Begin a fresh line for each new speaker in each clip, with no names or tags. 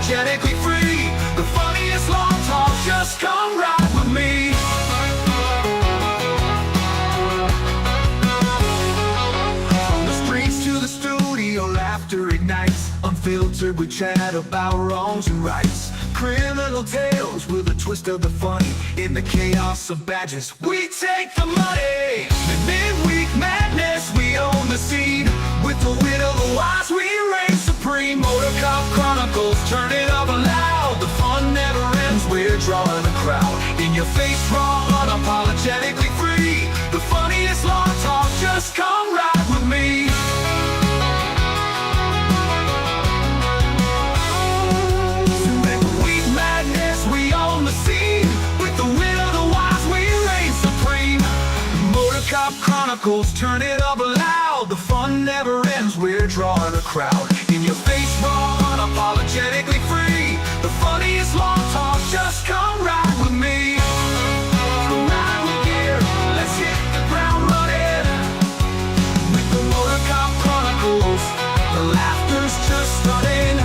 unapologetically free. The funniest long talk, just come ride with me. From the streets to the studio, laughter ignites. Unfiltered, we chat about wrongs and rights. Criminal tales with a twist of the funny. In the chaos of badges, we take the money. The midweek madness, we own the scene. With the wit of the wise, we reign supreme. Motorcop Chronicles, turn it up loud. The fun never ends, we're drawing a crowd. In your face, raw, unapologetically free. The funniest long talk, just come ride with me. Chronicles, turn it up loud. The fun never ends, we're drawing a crowd. In your face, raw, unapologetically free. The funniest long talk, just come ride with me. Ride with gear, let's hit the ground running. With the Motorcop Chronicles, the laughter's just stunning.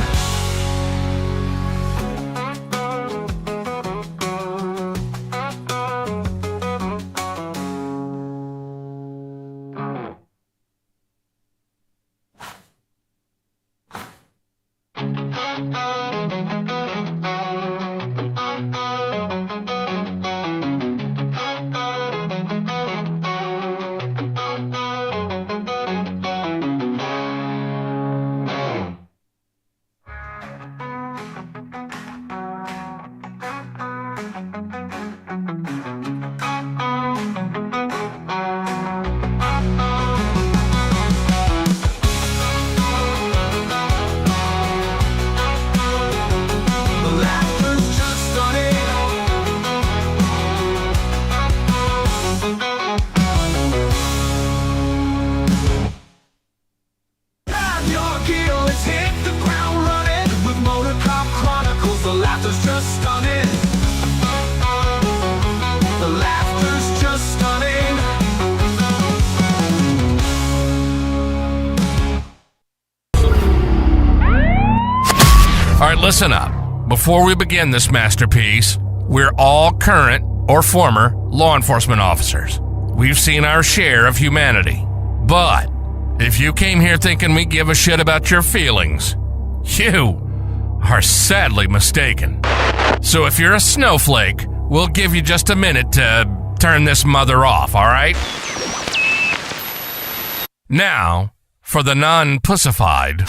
Listen up. Before we begin this masterpiece, we're all current or former law enforcement officers. We've seen our share of humanity. But if you came here thinking we give a shit about your feelings, you are sadly mistaken. So if you're a snowflake, we'll give you just a minute to turn this mother off, all right? Now, for the non-pussified.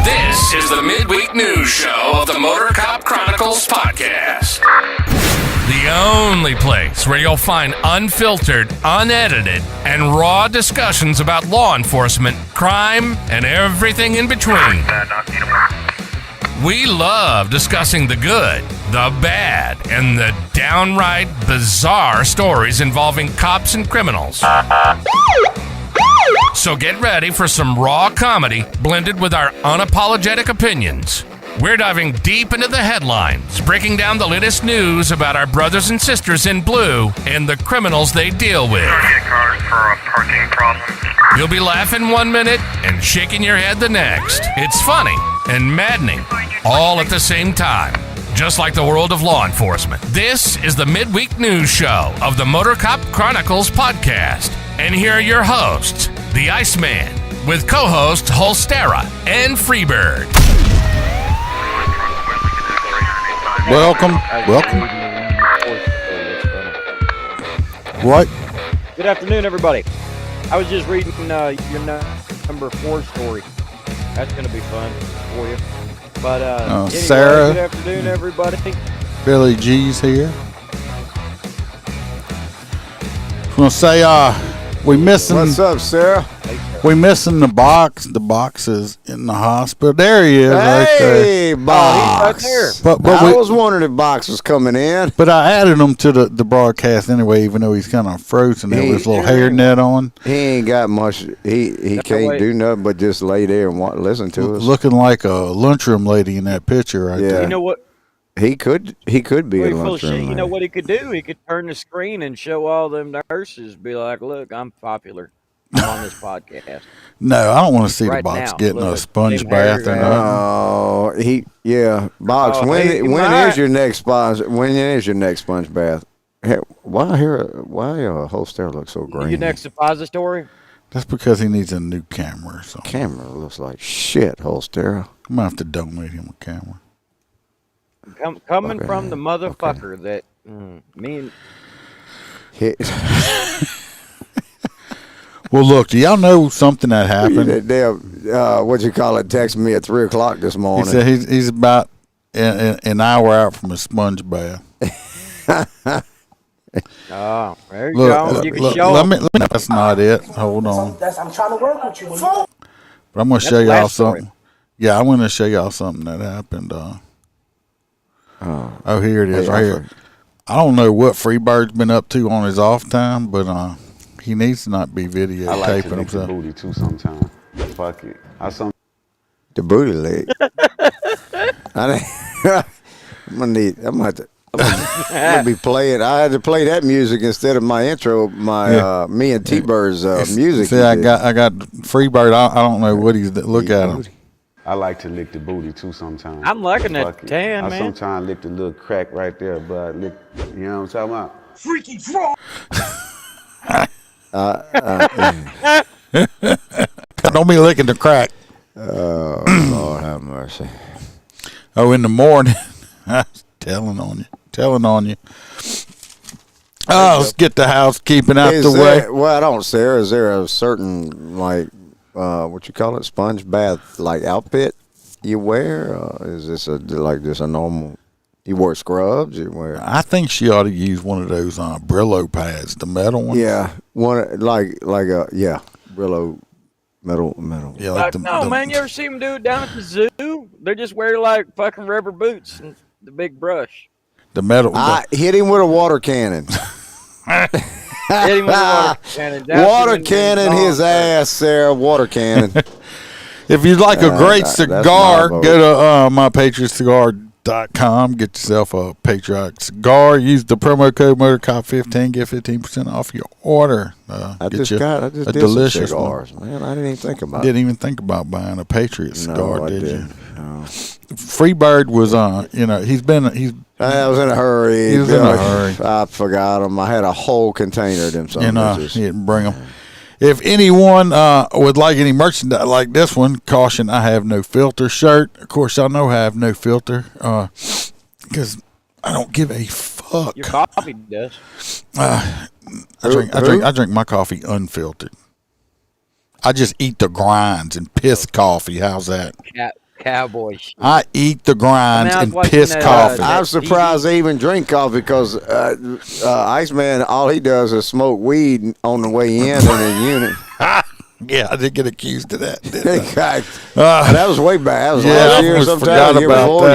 This is the midweek news show of the Motorcop Chronicles podcast. The only place where you'll find unfiltered, unedited, and raw discussions about law enforcement, crime, and everything in between. We love discussing the good, the bad, and the downright bizarre stories involving cops and criminals. So get ready for some raw comedy blended with our unapologetic opinions. We're diving deep into the headlines, breaking down the latest news about our brothers and sisters in blue and the criminals they deal with. You'll be laughing 1 minute and shaking your head the next. It's funny and maddening all at the same time, just like the world of law enforcement. This is the midweek news show of the Motorcop Chronicles podcast. And here are your hosts, the Iceman, with co-hosts Holstera and Freebird.
Welcome. What?
Good afternoon, everybody. I was just reading your number 4 story. That's going to be fun for you. But anyway,
Sarah.
Good afternoon, everybody.
Billy G's here. I'm gonna say we missing.
What's up, Sarah?
We missing the box. The box is in the hospital. There he is, right there.
Hey, Box.
He's right there.
But I was wondering if Box was coming in.
But I added him to the broadcast anyway, even though he's kind of frozen there with his little hairnet on.
He ain't got much. He can't do nothing but just lay there and listen to us.
Looking like a lunchroom lady in that picture right there.
You know what?
He could be a lunchroom.
You know what he could do? He could turn the screen and show all them nurses, be like, look, I'm popular. I'm on this podcast.
No, I don't want to see the
Right
box
now,
getting
look,
a sponge
Team
bath or
Harry,
nothing.
Box.
Oh,
when
he
when
might.
is your next sponge? When is your next sponge bath? Hey, why Holster looks so green?
Your next suppository?
That's because he needs a new camera or something.
Camera looks like shit, Holster.
I'm gonna have to donate him a camera.
Coming from the motherfucker that me and
Well, look, do y'all know something that happened?
What you call it? Texted me at 3:00 this
He
morning.
said he's about an hour out from a sponge bath.
oh, there you go. You can show
let
him.
me. That's not it. Hold on.
I'm trying to work with you.
But I'm gonna show
the
y'all
last story.
something. Yeah, I'm gonna show y'all something that happened. Oh, here it is, right here. I don't know what Freebird's been up to on his off time, but he needs to not be
I like to
videotaping
lick the
himself.
booty too sometimes. Fuck it.
The booty leg. I'm gonna be playing. I had to play that music instead of my intro. Me and T-Bird's music.
See, I got Freebird. I don't know what he's. Look at him.
I like to lick the booty too sometimes.
I'm liking that
Fuck it.
tan,
I
man.
sometimes lick the little crack right there, but I lick, you know what I'm talking about?
Freaky draw.
Don't be licking the crack.
Oh, Lord have mercy.
Oh, in the morning. telling on you. Oh, let's get the housekeeping out the way.
Well, I don't, Sarah. Is there a certain, what you call it, sponge bath, outfit you wear? Is this just a normal, you wear scrubs? You wear?
I think she ought to use one of those Brillo pads, the metal one.
Yeah. Brillo metal.
Yeah, like
man, you ever see them do it down at the zoo? They just wear like fucking rubber boots and the big brush.
The metal.
I hit him with a water cannon.
Hit him with a water cannon.
Water cannon his ass, Sarah. Water cannon.
If you'd like a great
that's
cigar,
my vote.
go to mypatriotcigar.com. Get yourself a patriotic cigar. Use the promo code Motorcop15. Get 15% off your order.
I
get
just
you
did
a
some
delicious
cigars, man. I didn't even think about it.
Didn't even think about buying a Patriot cigar,
No, I
did you?
didn't. No.
Freebird was
I was in a hurry.
He was in a hurry.
I forgot them. I had a whole container of them.
he didn't bring them. If anyone would like any merchandise like this one, caution, I have no filter shirt. Of course, y'all know I have no filter because I don't give a fuck.
Your coffee does.
I drink my coffee unfiltered. I just eat the grinds and piss coffee. How's that?
Cowboy shit.
I eat the grinds
I was
and
watching
piss
that,
coffee.
I'm surprised they even drink coffee because Iceman, all he does is smoke weed on the way in the unit.
Yeah, I did get accused of that. Didn't I?
That was way back. That was
Yeah,
last
I
year or
almost
sometime.
forgot
The year
about
before,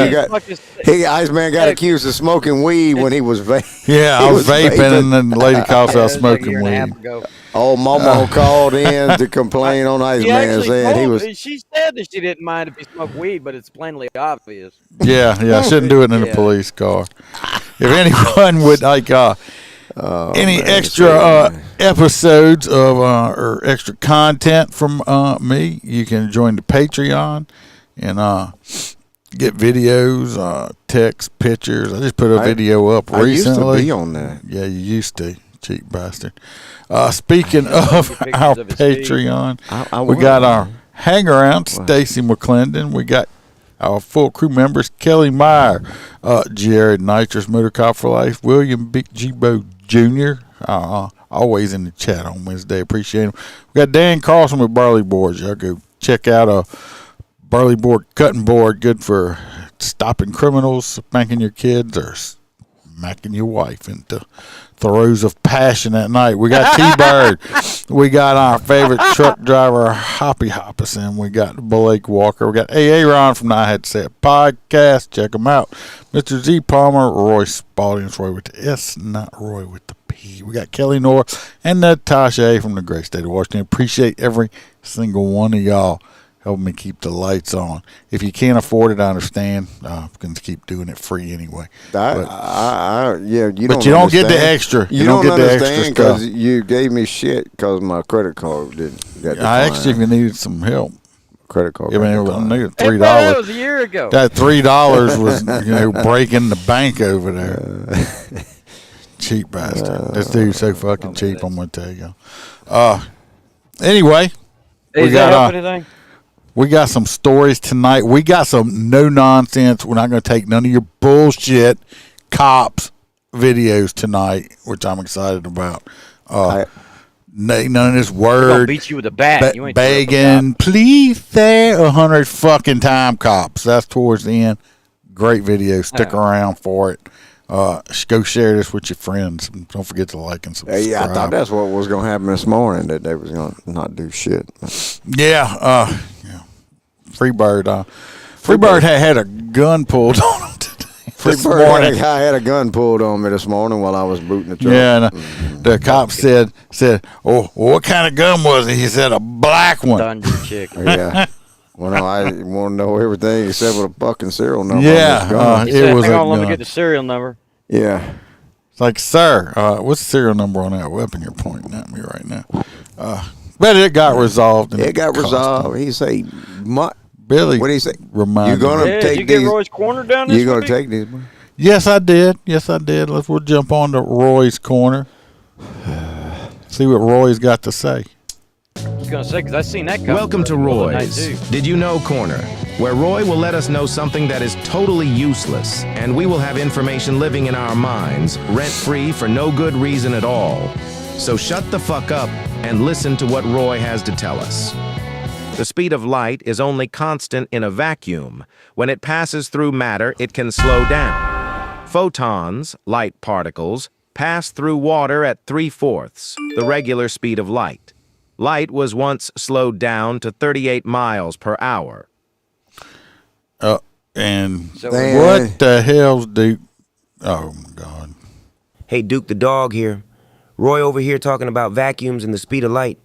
that.
Iceman got accused of smoking weed when he was vaping.
Yeah, I was vaping, and then the lady calls out smoking weed.
Old Momo called in to complain on Iceman, saying
She said that she didn't mind if he smoked weed, but it's plainly obvious.
Yeah, I shouldn't do it in a police car. If anyone would like any extra episodes of or extra content from me, you can join the Patreon and get videos, text, pictures. I just put a video up recently.
I used to be on that.
Yeah, you used to, cheap bastard. Speaking of our Patreon, we got our hangaround, Stacy McClendon. We got our full crew members, Kelly Meyer, Jared Nitrous, Motorcop for Life, William Big G-Bo Jr., always in the chat on Wednesday. Appreciate him. We got Dan Carlson with Barley Boards. Y'all go check out a Barley Board cutting board, good for stopping criminals, spanking your kids, or smacking your wife into throes of passion at night. We got T-Bird. We got our favorite truck driver, Hoppy Hoppison. We got Blake Walker. We got A.A. Ron from I Had to Say It podcast. Check them out. Mr. Z Palmer, Roy Spalding. It's Roy with the S, not Roy with the P. We got Kelly North and Natasha A. from the great state of Washington. Appreciate every single one of y'all helping me keep the lights on. If you can't afford it, I understand. I'm going to keep doing it free anyway.
Yeah, you
but you don't get the extra.
You don't
get the extra
understand
stuff.
because you gave me shit because my credit card didn't.
I asked you if you needed some help.
Credit card.
I mean, I needed $3.
That was a year ago.
That $3 was breaking the bank over there. Cheap bastard. This dude's so fucking cheap. I'm gonna tell you. Anyway,
Does that help anything?
we got some stories tonight. We got some no nonsense. We're not gonna take none of your bullshit cops videos tonight, which I'm excited about. None of this word.
Beat you with a bat. You ain't
begging, please say 100 fucking time, cops. That's towards the end. Great video. Stick around for it. Go share this with your friends. Don't forget to like and subscribe.
Yeah, I thought that's what was going to happen this morning, that they was going to not do shit.
Yeah. Freebird. Freebird had a gun pulled on him today.
Freebird, I had a gun pulled on me this morning while I was booting the truck.
Yeah, and the cop said, "Oh, what kind of gun was it?" He said, "A black one."
Dungeon chick.
Yeah. Well, no, I want to know everything except for the fucking serial number.
Yeah,
on this gun.
He said,
it was
hang
a
on, let me
gun.
get the serial number.
Yeah.
It's like, sir, what's the serial number on that weapon you're pointing at me right now? But it got resolved.
It got resolved. He say,
Billy,
what did he say?
Remind
You gonna
me.
Hey,
take
did you get
these?
Roy's Corner down this
You gonna
week?
take these?
Yes, I did. We'll jump on to Roy's corner. See what Roy's got to say.
I was going to say, because I seen that coming.
Welcome to
the other night,
Roy's
too.
Did You Know Corner, where Roy will let us know something that is totally useless, and we will have information living in our minds, rent-free for no good reason at all. So shut the fuck up and listen to what Roy has to tell us. The speed of light is only constant in a vacuum. When it passes through matter, it can slow down. Photons, light particles, pass through water at 3/4, the regular speed of light. Light was once slowed down to 38 miles per hour.
And
So
what the hell's Duke? Oh, my God.
Hey, Duke the dog here. Roy over here talking about vacuums and the speed of light.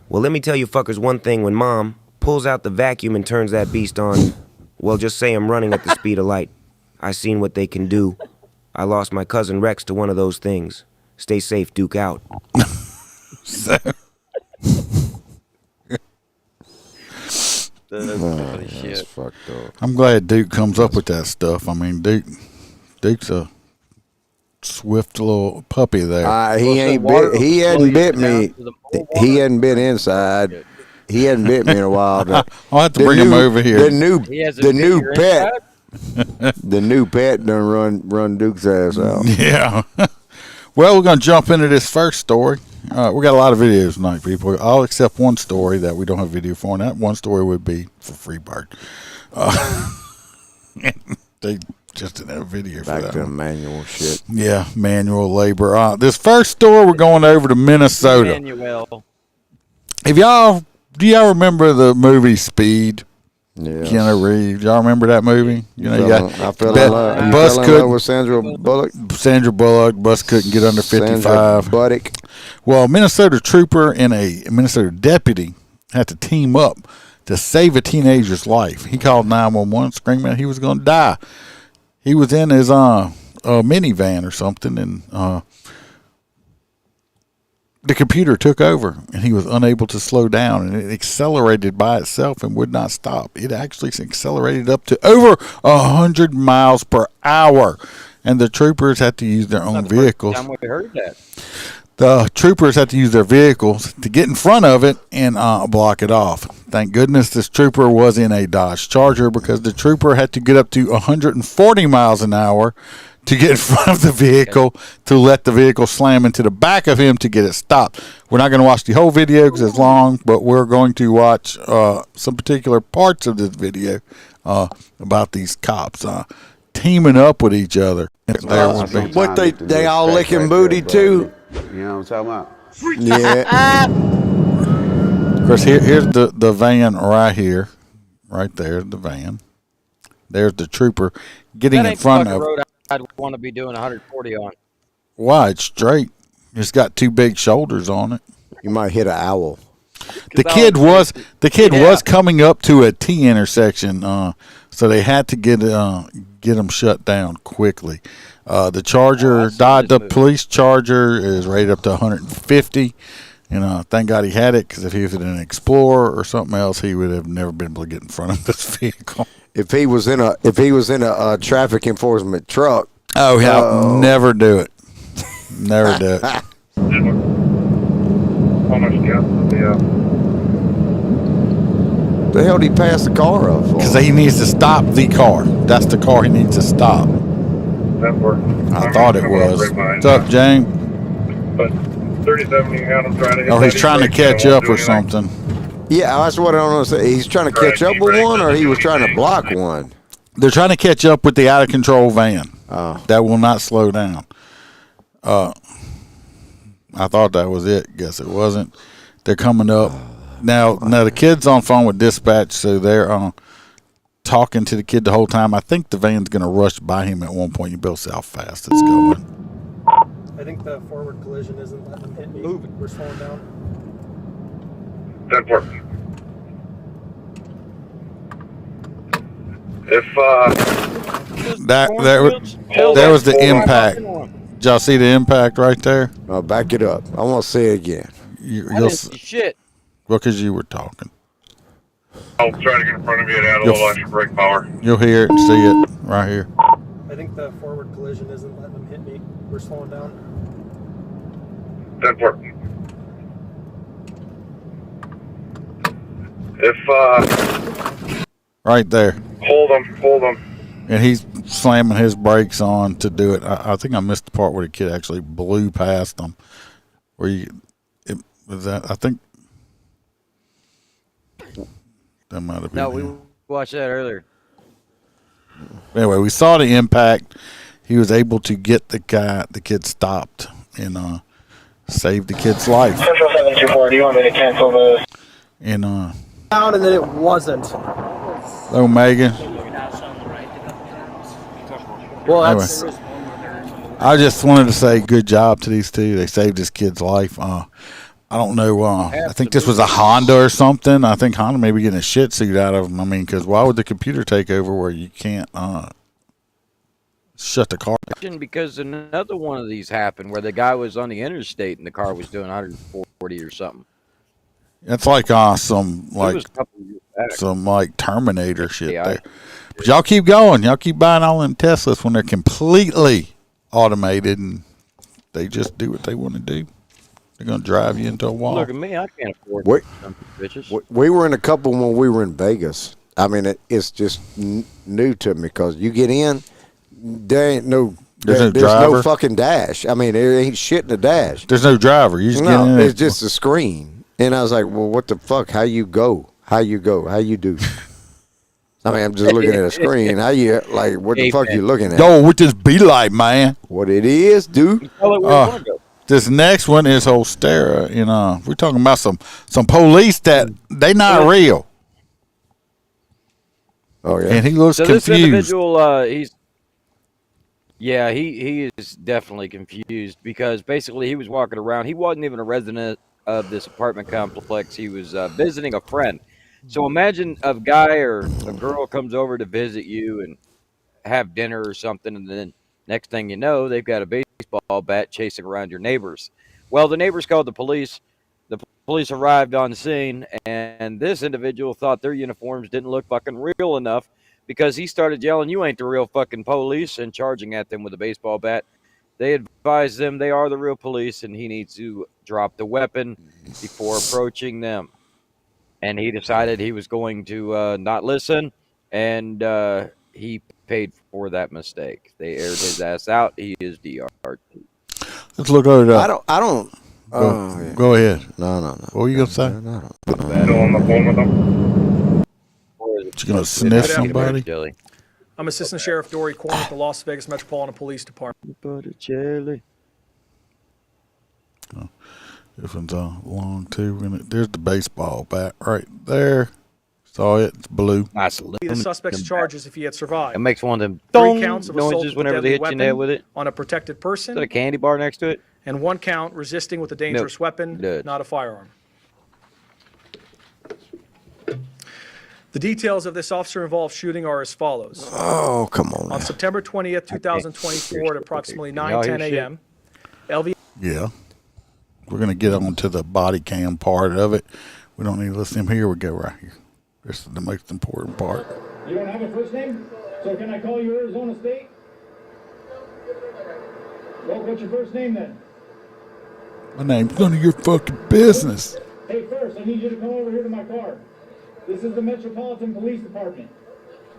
Well, let me tell you fuckers one thing. When Mom pulls out the vacuum and turns that beast on, well, just say I'm running at the speed of light. I seen what they can do. I lost my cousin Rex to one of those things. Stay safe, Duke out.
That's fucked up.
I'm glad Duke comes up with that stuff. I mean, Duke's a swift little puppy there.
He ain't bit. He hadn't bit me. He hadn't been inside. He hadn't bit me in a while.
I'll have to bring him over here.
The new pet.
Inside?
The new pet done run Duke's ass out.
Yeah. Well, we're going to jump into this first story. We got a lot of videos tonight, people. I'll accept one story that we don't have video for, and that one story would be for Freebird. They just didn't have a video for
Back
that
to the
one.
manual shit.
Yeah, manual labor. This first story, we're going over to Minnesota.
Manuel.
Do y'all remember the movie Speed?
Yeah.
Keanu Reeves. Y'all remember that movie? You know,
I fell in love with Sandra Bullock.
Sandra Bullock. Bus couldn't get under 55.
Sandra Bullock.
Well, Minnesota trooper and a Minnesota deputy had to team up to save a teenager's life. He called 911 screaming he was going to die. He was in his minivan or something, and the computer took over, and he was unable to slow down, and it accelerated by itself and would not stop. It actually accelerated up to over 100 miles per hour, and the troopers had to use their own vehicles.
Time we heard that.
The troopers had to use their vehicles to get in front of it and block it off. Thank goodness this trooper was in a Dodge Charger, because the trooper had to get up to 140 miles an hour to get in front of the vehicle to let the vehicle slam into the back of him to get it stopped. We're not going to watch the whole video because it's long, but we're going to watch some particular parts of this video about these cops teaming up with each other.
What they all licking booty too?
You know what I'm talking about?
Yeah.
Of course, here's the van right here. Right there, the van. There's the trooper getting
That
in
ain't
front
the
of
fucking road I'd want to be doing 140 on.
Why? It's straight. It's got two big shoulders on it.
You might hit an owl.
The kid was coming up to a T intersection, so they had to get him shut down quickly. The Charger died. The police Charger is rated up to 150. Thank God he had it, because if he was in an Explorer or something else, he would have never been able to get in front of this vehicle.
If he was in a traffic enforcement truck.
Oh yeah, never do it. Never do it.
How much gas
The hell did he pass the car up for?
Because he needs to stop the car. That's the car he needs to stop. I thought it was. What's up, James?
But 37, you got him trying to hit.
Oh, he's trying to catch up or something.
Yeah, that's what I don't understand. He's trying to catch up with one, or he was trying to block one?
They're trying to catch up with the out-of-control van. That will not slow down. I thought that was it. Guess it wasn't. They're coming up. Now the kid's on phone with dispatch, so they're talking to the kid the whole time. I think the van's going to rush by him at one point. You better see how fast it's going.
I think the forward collision isn't letting him hit me. We're slowing down.
10-4. If
there was the impact. Did y'all see the impact right there?
I'll back it up. I want to say it again.
You'll
shit.
Because you were talking.
I'll try to get in front of you and add a little extra brake power.
You'll hear it and see it right here.
I think the forward collision isn't letting him hit me. We're slowing down.
10-4. If
right there.
Hold him.
And he's slamming his brakes on to do it. I think I missed the part where the kid actually blew past him. I think that might have been.
No, we watched that earlier.
Anyway, we saw the impact. He was able to get the kid stopped and save the kid's life.
Central 724, do you want me to cancel the...
And
Down and then it wasn't.
hello, Megan.
Well,
Anyway,
that's...
I just wanted to say good job to these two. They saved this kid's life. I don't know. I think this was a Honda or something. I think Honda may be getting a shit suit out of them. I mean, because why would the computer take over where you can't shut the car down?
Because another one of these happened where the guy was on the interstate and the car was doing 140 or something.
It's like some Terminator shit there. But y'all keep going. Y'all keep buying all them Teslas when they're completely automated and they just do what they want to do. They're going to drive you into a wall.
Look at me. I can't afford some bitches.
We were in a couple when we were in Vegas. I mean, it's just new to me because you get in, there ain't no... There's no fucking dash. I mean, there ain't shit in the dash.
There's no driver. You just get in.
It's just a screen. And I was like, well, what the fuck? How you go? How you do? I mean, I'm just looking at a screen. How you, like, what the fuck you looking at?
Yo, what this be like, man?
What it is, dude?
This next one is Holstera. We're talking about some police that they not real.
Oh, yeah.
And he looks confused.
This individual, he is definitely confused because basically he was walking around. He wasn't even a resident of this apartment complex. He was visiting a friend. So imagine a guy or a girl comes over to visit you and have dinner or something, and then next thing you know, they've got a baseball bat chasing around your neighbors. Well, the neighbors called the police. The police arrived on scene, and this individual thought their uniforms didn't look fucking real enough because he started yelling, "You ain't the real fucking police," and charging at them with a baseball bat. They advised them they are the real police, and he needs to drop the weapon before approaching them. And he decided he was going to not listen, and he paid for that mistake. They aired his ass out. He is DRT.
Let's look over that.
I don't.
Go ahead.
No.
What were you gonna say?
No.
Still on the phone with them?
You gonna sniff somebody?
I'm Assistant Sheriff Dory Corn at the Las Vegas Metropolitan Police Department.
This one's long too. There's the baseball bat right there. Saw it. It's blue.
Nice.
The suspect's charges if he had survived.
It makes one of them
3 counts of assault
noises
with
whenever
a
they
deadly
hit you in the head
weapon
with it.
on a protected person.
Is that a candy bar next to it?
And 1 count resisting with a dangerous weapon, not a firearm. The details of this officer-involved shooting are as follows.
Oh, come on.
On September 20th, 2024 at approximately 9:10 a.m., LV...
Yeah. We're going to get on to the body cam part of it. We don't need to listen to him here. We go right here. This is the most important part.
You don't have a first name? So can I call you Arizona State? Well, what's your first name then?
My name's none of your fucking business.
Hey, first, I need you to come over here to my car. This is the Metropolitan Police Department.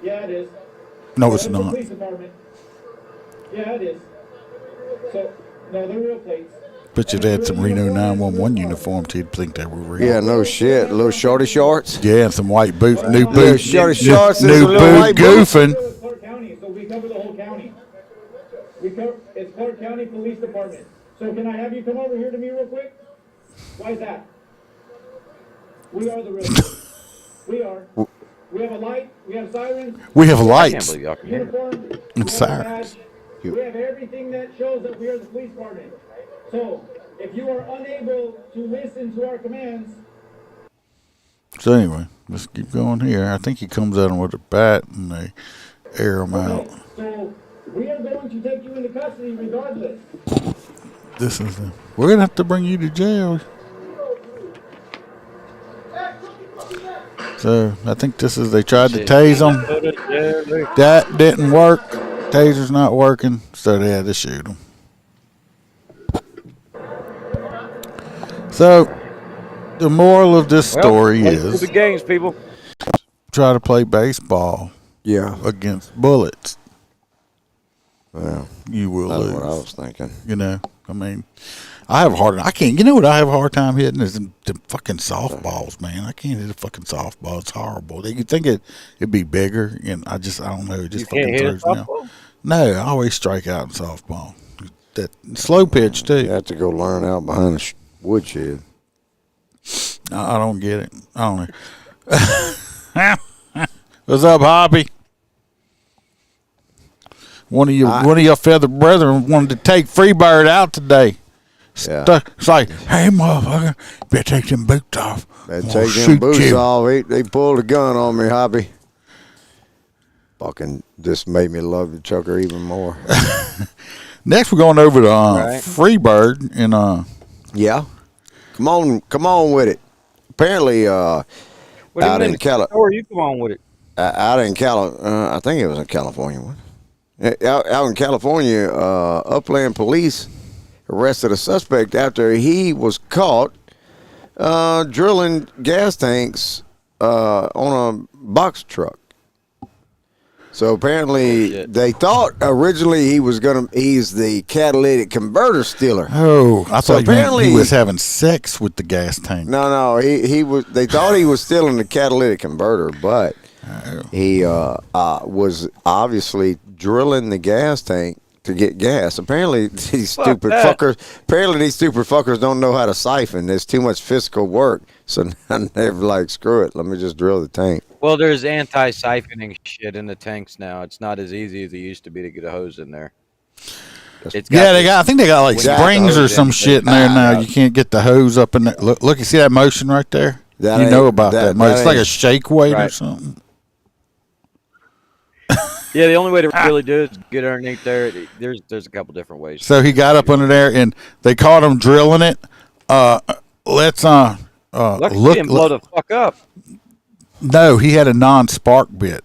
Yeah, it is.
No, it's
the
not.
Police Department. Yeah, it is. So, no, they're real plates.
Bet you they had some Reno 911 uniforms. He'd think they were real.
Yeah, no shit. Little shorty shorts.
Yeah, and some white boots. New
Little
boots.
shorty shorts.
New
and some little white
boot
boots.
goofing.
Clark County, so we cover the whole county. It's Clark County Police Department. So can I have you come over here to me real quick? Why is that? We are the real ones. We are. We have a light. We have sirens.
We have
I can't
lights
believe y'all can hear.
Uniform.
and
We
sirens.
have everything that shows that we are the police department. So, if you are unable to listen to our commands,
So anyway, let's keep going here. I think he comes at him with a bat and they air him out.
so we are going to take you into custody regardless.
This is the, we're gonna have to bring you to jail. So I think this is they tried to tase him. That didn't work. Taser's not working, so they had to shoot him. So the moral of this story is
the games, people.
try to play baseball
Yeah.
against bullets.
Well,
You will
that's
lose.
what I was thinking.
You know, I mean, I have a hard. I can't. You know what I have a hard time hitting is the fucking softballs, man. I can't hit a fucking softball. It's horrible. You think it'd be bigger, and I don't know. It just
You can't
fucking
hit a
throws me off.
softball?
No, I always strike out in softball. That slow pitch too.
You have to go learn out behind the woodshed.
I don't get it. I don't know. What's up, Hoppy? One of your feathered brethren wanted to take Freebird out today.
Yeah.
It's like, hey, motherfucker, better take them boots off.
They
I'm
take
gonna
them
shoot
boots
you.
off. They pulled a gun on me, Hobby. Fucking just made me love the chucker even more.
Next, we're going over to Freebird and
Yeah. Come on with it. Apparently, out in California.
Or you come on with it.
Out in I think it was in California. Out in California, Upland Police arrested a suspect after he was caught drilling gas tanks on a box truck. So apparently, they thought originally he's the catalytic converter stealer.
Oh, I
So
thought
apparently
he was having sex with the gas tank.
No, he was. They thought he was stealing the catalytic converter, but he was obviously drilling the gas tank to get gas. Apparently, these stupid fuckers don't know how to siphon. There's too much physical work, so they're like, screw it. Let me just drill the tank.
Well, there's anti-siphoning shit in the tanks now. It's not as easy as it used to be to get a hose in there.
I think they got like springs or some shit in there now. You can't get the hose up in there. Look, you see that motion right there? You know about that motion. It's like a shake weight or something.
Yeah, the only way to really do it is get underneath there. There's a couple different ways.
So he got up under there, and they caught him drilling it. Let's
Lucky he didn't blow the fuck up.
No, he had a non-spark bit.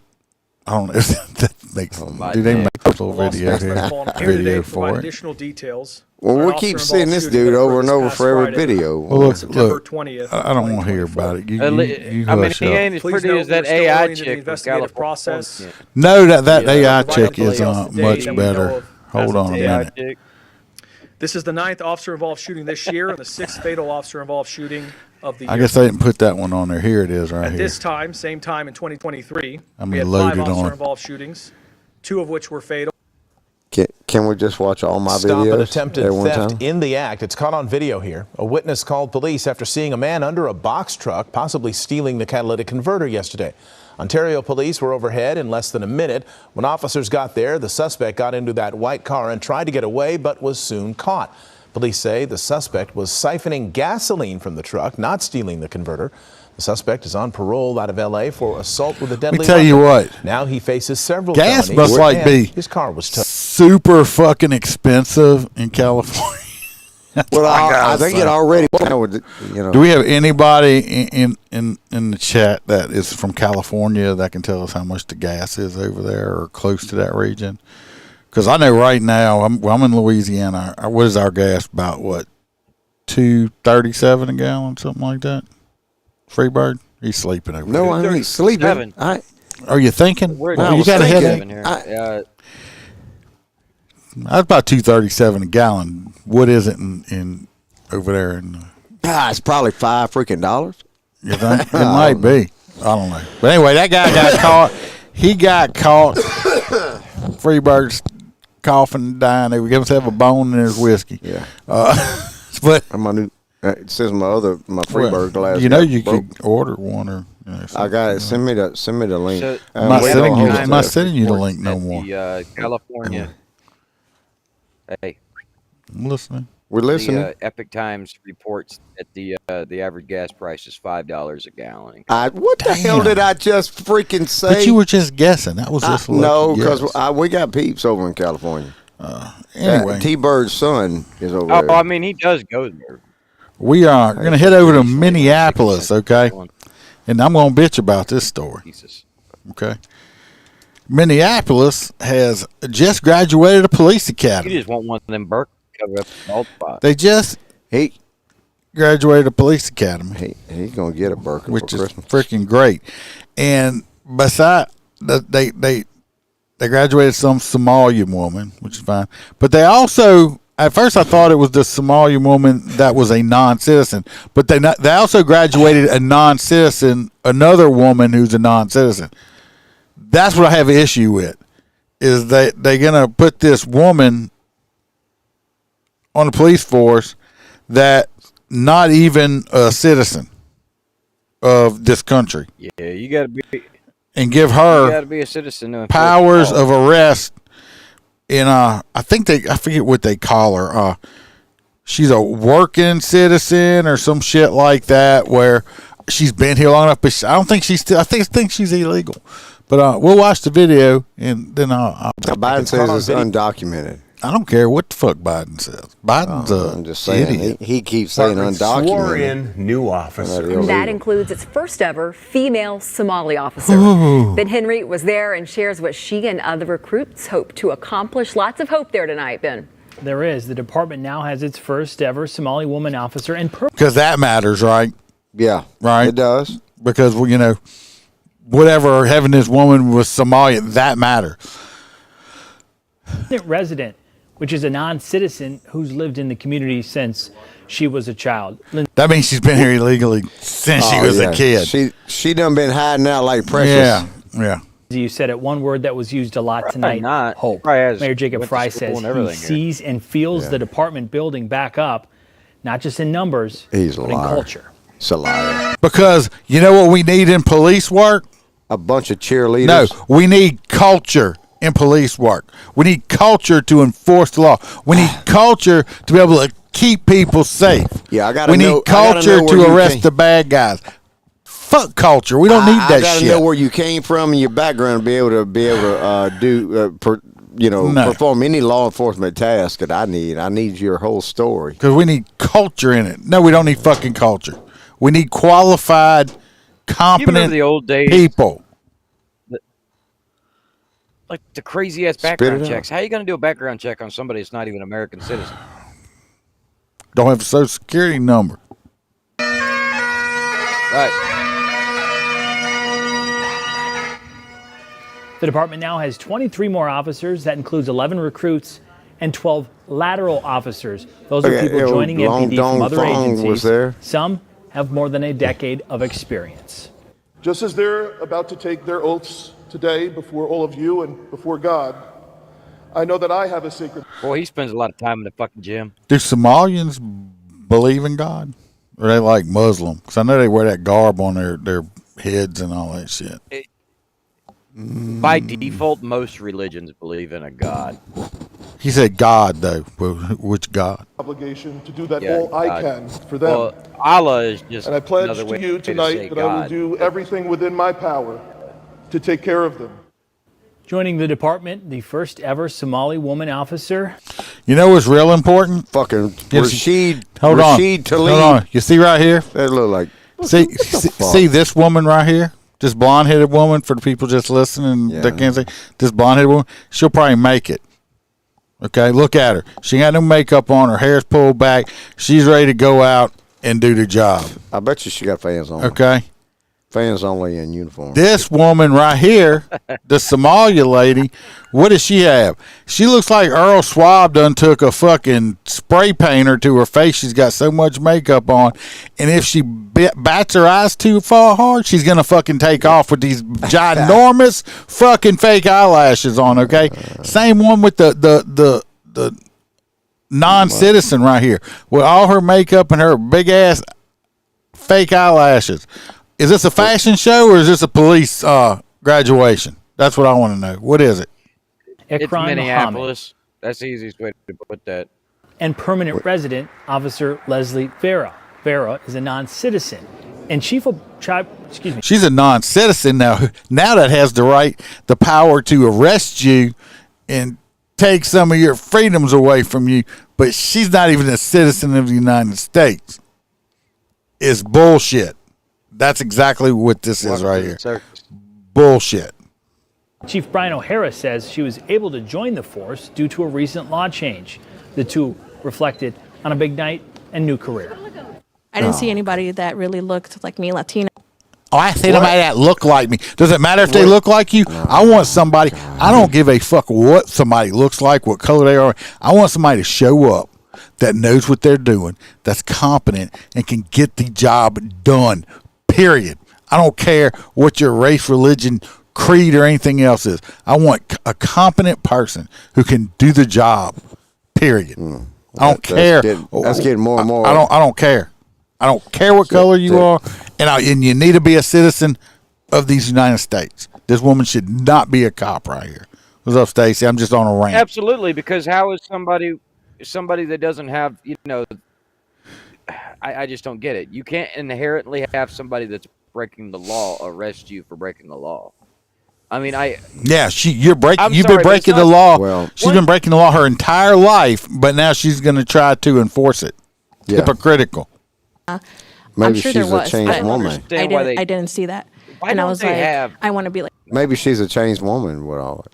I don't know if that makes. Do they make a little video here? For it.
Additional details.
Well, we keep seeing this dude over and over for every video.
Well,
September
look,
20th.
I don't want to hear about it. You
I mean,
hush
he
up.
ain't as
Please
pretty
note
as that
we're still
AI
early into the
chick from
investigative
California.
process.
No, that AI
Provided
chick
details
is
today
much
that we know
better.
of
Hold
as
on
of
a
today.
minute.
This is the 9th officer-involved shooting this year and the 6th fatal officer-involved shooting of the year.
I guess they didn't put that one on there. Here it is, right
At
here.
this time, same time in 2023,
I'm
we had
loaded
5
on.
officer-involved shootings, 2 of which were fatal.
Can we just watch all my
Stop
videos
an attempted
at one
theft
time?
in the act. It's caught on video here. A witness called police after seeing a man under a box truck, possibly stealing the catalytic converter yesterday. Ontario police were overhead in less than a minute. When officers got there, the suspect got into that white car and tried to get away, but was soon caught. Police say the suspect was siphoning gasoline from the truck, not stealing the converter. The suspect is on parole out of L.A. for assault with a deadly
Let me tell you
weapon.
what.
Now he faces several
Gas
felonies,
must like
and
be
his car was towed.
super fucking expensive in California.
Well, I think it already. You know.
Do we have anybody in the chat that is from California that can tell us how much the gas is over there or close to that region? Because I know right now I'm in Louisiana. What is our gas about? What, $2.37 a gallon, something like that? Freebird, he's sleeping over there.
No, I ain't sleeping.
Are you thinking?
You
got a headache. That's about $2.37 a gallon. What is it in over there?
It's probably $5
You think? It might be. I don't know. But anyway, that guy got caught. He got caught. Freebird's coughing, dying. He gave himself a bone in his whiskey.
Yeah.
But
my new. It says my Freebird glass.
You know, you could order one or. You know,
I got it. Send me the link.
So,
I'm not sending you the link no more.
California. Hey,
I'm listening.
We're listening.
The Epic Times reports that the average gas price is $5 a gallon.
What the hell did I just freaking say?
But you were just guessing. That was just
no, because we got peeps over in California.
Anyway,
T-Bird's son is over there.
I mean, he does go there.
We are going to head over to Minneapolis, okay? And I'm going to bitch about this story. Okay. Minneapolis has just graduated a police academy.
You just want one of them Burke cover up the bald spot.
They just graduated a police academy.
He's going to get a Burke
which
for
is
Christmas.
Freaking great. And beside they graduated some Somalian woman, which is fine. But they also, at first I thought it was the Somalian woman that was a non-citizen, but they also graduated a non-citizen, another woman who's a non-citizen. That's what I have an issue with, is they're going to put this woman on the police force that not even a citizen of this country.
Yeah, you got to be.
And give her
you got to be a citizen
powers of arrest in I forget what they call her. She's a working citizen or some shit like that, where she's been here long enough, but I don't think she's still. I think she's illegal. But we'll watch the video and then I'll
Biden says it's undocumented.
I don't care what the fuck Biden says. Biden's
I'm just saying he keeps saying undocumented.
Swore in new officer.
That includes its first ever female Somali officer. Ben Henry was there and shares what she and other recruits hope to accomplish. Lots of hope there tonight, Ben.
There is. The department now has its first ever Somali woman officer and
because that matters, right?
Yeah,
right.
It does
because whatever having this woman was Somalia, that matters.
Resident, which is a non-citizen who's lived in the community since she was a child.
That means she's been here illegally since she was a kid.
She done been hiding out like Precious.
Yeah.
You said it. One word that was used a lot tonight. Hope. Mayor Jacob Fry says he sees and feels the department building back up, not just in numbers, but in culture.
It's a liar.
Because you know what we need in police work?
A bunch of cheerleaders.
No, we need culture in police work. We need culture to enforce the law. We need culture to be able to keep people safe.
Yeah, I got to
We
know.
need culture to arrest the bad guys. Fuck culture. We don't need that shit.
I got to know where you came from and your background to be able to perform any law enforcement task that I need. I need your whole story.
Because we need culture in it. No, we don't need fucking culture. We need qualified, competent
the old days,
people.
Like the crazy ass background checks. How are you going to do a background check on somebody that's not even an American citizen?
Don't have a social security number.
Right.
The department now has 23 more officers. That includes 11 recruits and 12 lateral officers. Those are people joining MPD from other agencies. Some have more than a decade of experience.
Just as they're about to take their oaths today before all of you and before God, I know that I have a sacred...
Boy, he spends a lot of time in the fucking gym.
Do Somalians believe in God? Or are they like Muslim? Because I know they wear that garb on their heads and all that shit.
By default, most religions believe in a God.
He said God, though. Which God?
Obligation to do that all I can for them.
Well, Allah is just
And I pledge
another way
to you
to say
tonight that I will
God.
do everything within my power to take care of them.
Joining the department, the first ever Somali woman officer.
You know what's real important?
Fucking Rashid.
Hold
Rashid
on.
Tlaib.
Hold on. You see right here?
That look like.
See this woman right here? This blonde-headed woman, for the people just listening that can't see. This blonde-headed woman, she'll probably make it. Okay, look at her. She got no makeup on. Her hair's pulled back. She's ready to go out and do the job.
I bet you she got fans on.
Okay.
Fans only in uniform.
This woman right here, the Somalia lady, what does she have? She looks like Earl Swab done took a fucking spray painter to her face. She's got so much makeup on. And if she bats her eyes too far hard, she's going to fucking take off with these ginormous fucking fake eyelashes on, okay? Same one with the non-citizen right here. With all her makeup and her big-ass fake eyelashes. Is this a fashion show or is this a police graduation? That's what I want to know. What is it?
It's Minneapolis. That's the easiest way to put that.
And permanent resident Officer Leslie Vera. Vera is a non-citizen and chief of
She's a non-citizen now. Now that has the power to arrest you and take some of your freedoms away from you. But she's not even a citizen of the United States. It's bullshit. That's exactly what this is right here. Bullshit.
Chief Brian O'Hara says she was able to join the force due to a recent law change. The two reflected on a big night and new career.
I didn't see anybody that really looked like me, Latina.
Oh, I see somebody that look like me. Does it matter if they look like you? I want somebody. I don't give a fuck what somebody looks like, what color they are. I want somebody to show up that knows what they're doing, that's competent, and can get the job done. Period. I don't care what your race, religion, creed, or anything else is. I want a competent person who can do the job. Period. I don't care.
That's getting more and more.
I don't care. I don't care what color you are, and you need to be a citizen of these United States. This woman should not be a cop right here. What's up, Stacey? I'm just on a rant.
Absolutely, because how is somebody that doesn't have, I just don't get it. You can't inherently have somebody that's breaking the law arrest you for breaking the law. I mean, you've been breaking the law. Well, she's been breaking the law her entire life, but now she's going to try to enforce it. Yeah. Hypocritical.
Maybe
sure
she's a changed woman.
I didn't see that. And I was like, I want to be like.
Maybe she's a changed woman with all it.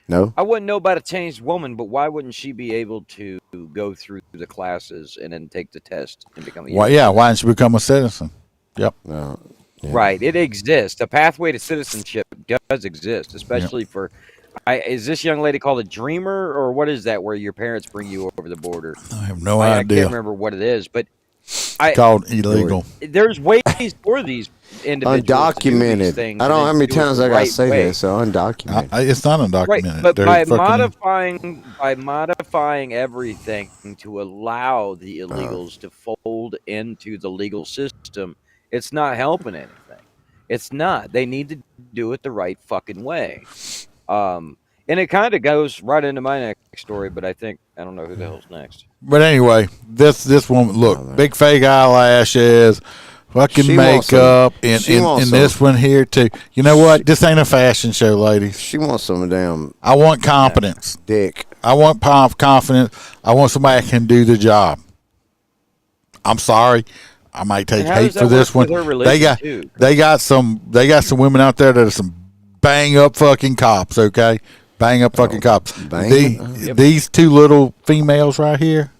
No?
I wouldn't know about a changed woman, but why wouldn't she be able to go through the classes and then take the test and become a
why didn't she become a citizen? Yep.
Yeah.
Right. It exists. A pathway to citizenship does exist, especially for... is this young lady called a dreamer, or what is that where your parents bring you over the border?
I have no idea.
I can't remember what it is, but...
It's called illegal.
There's ways for these individuals
undocumented.
to do these things.
I don't know how many times I got to say this. So undocumented.
It's not undocumented.
Right, but by modifying everything to allow the illegals to fold into the legal system, it's not helping anything. It's not. They need to do it the right fucking way. And it kind of goes right into my next story, but I don't know who the hell's next.
But anyway, this woman, look, big fake eyelashes, fucking makeup, and this one here too. You know what? This ain't a fashion show, ladies.
She wants some damn.
I want competence.
Dick.
I want confidence. I want somebody that can do the job. I'm sorry. I might take hate for this one. They got some women out there that are some bang up fucking cops, okay? Bang up fucking cops. These two little females right here,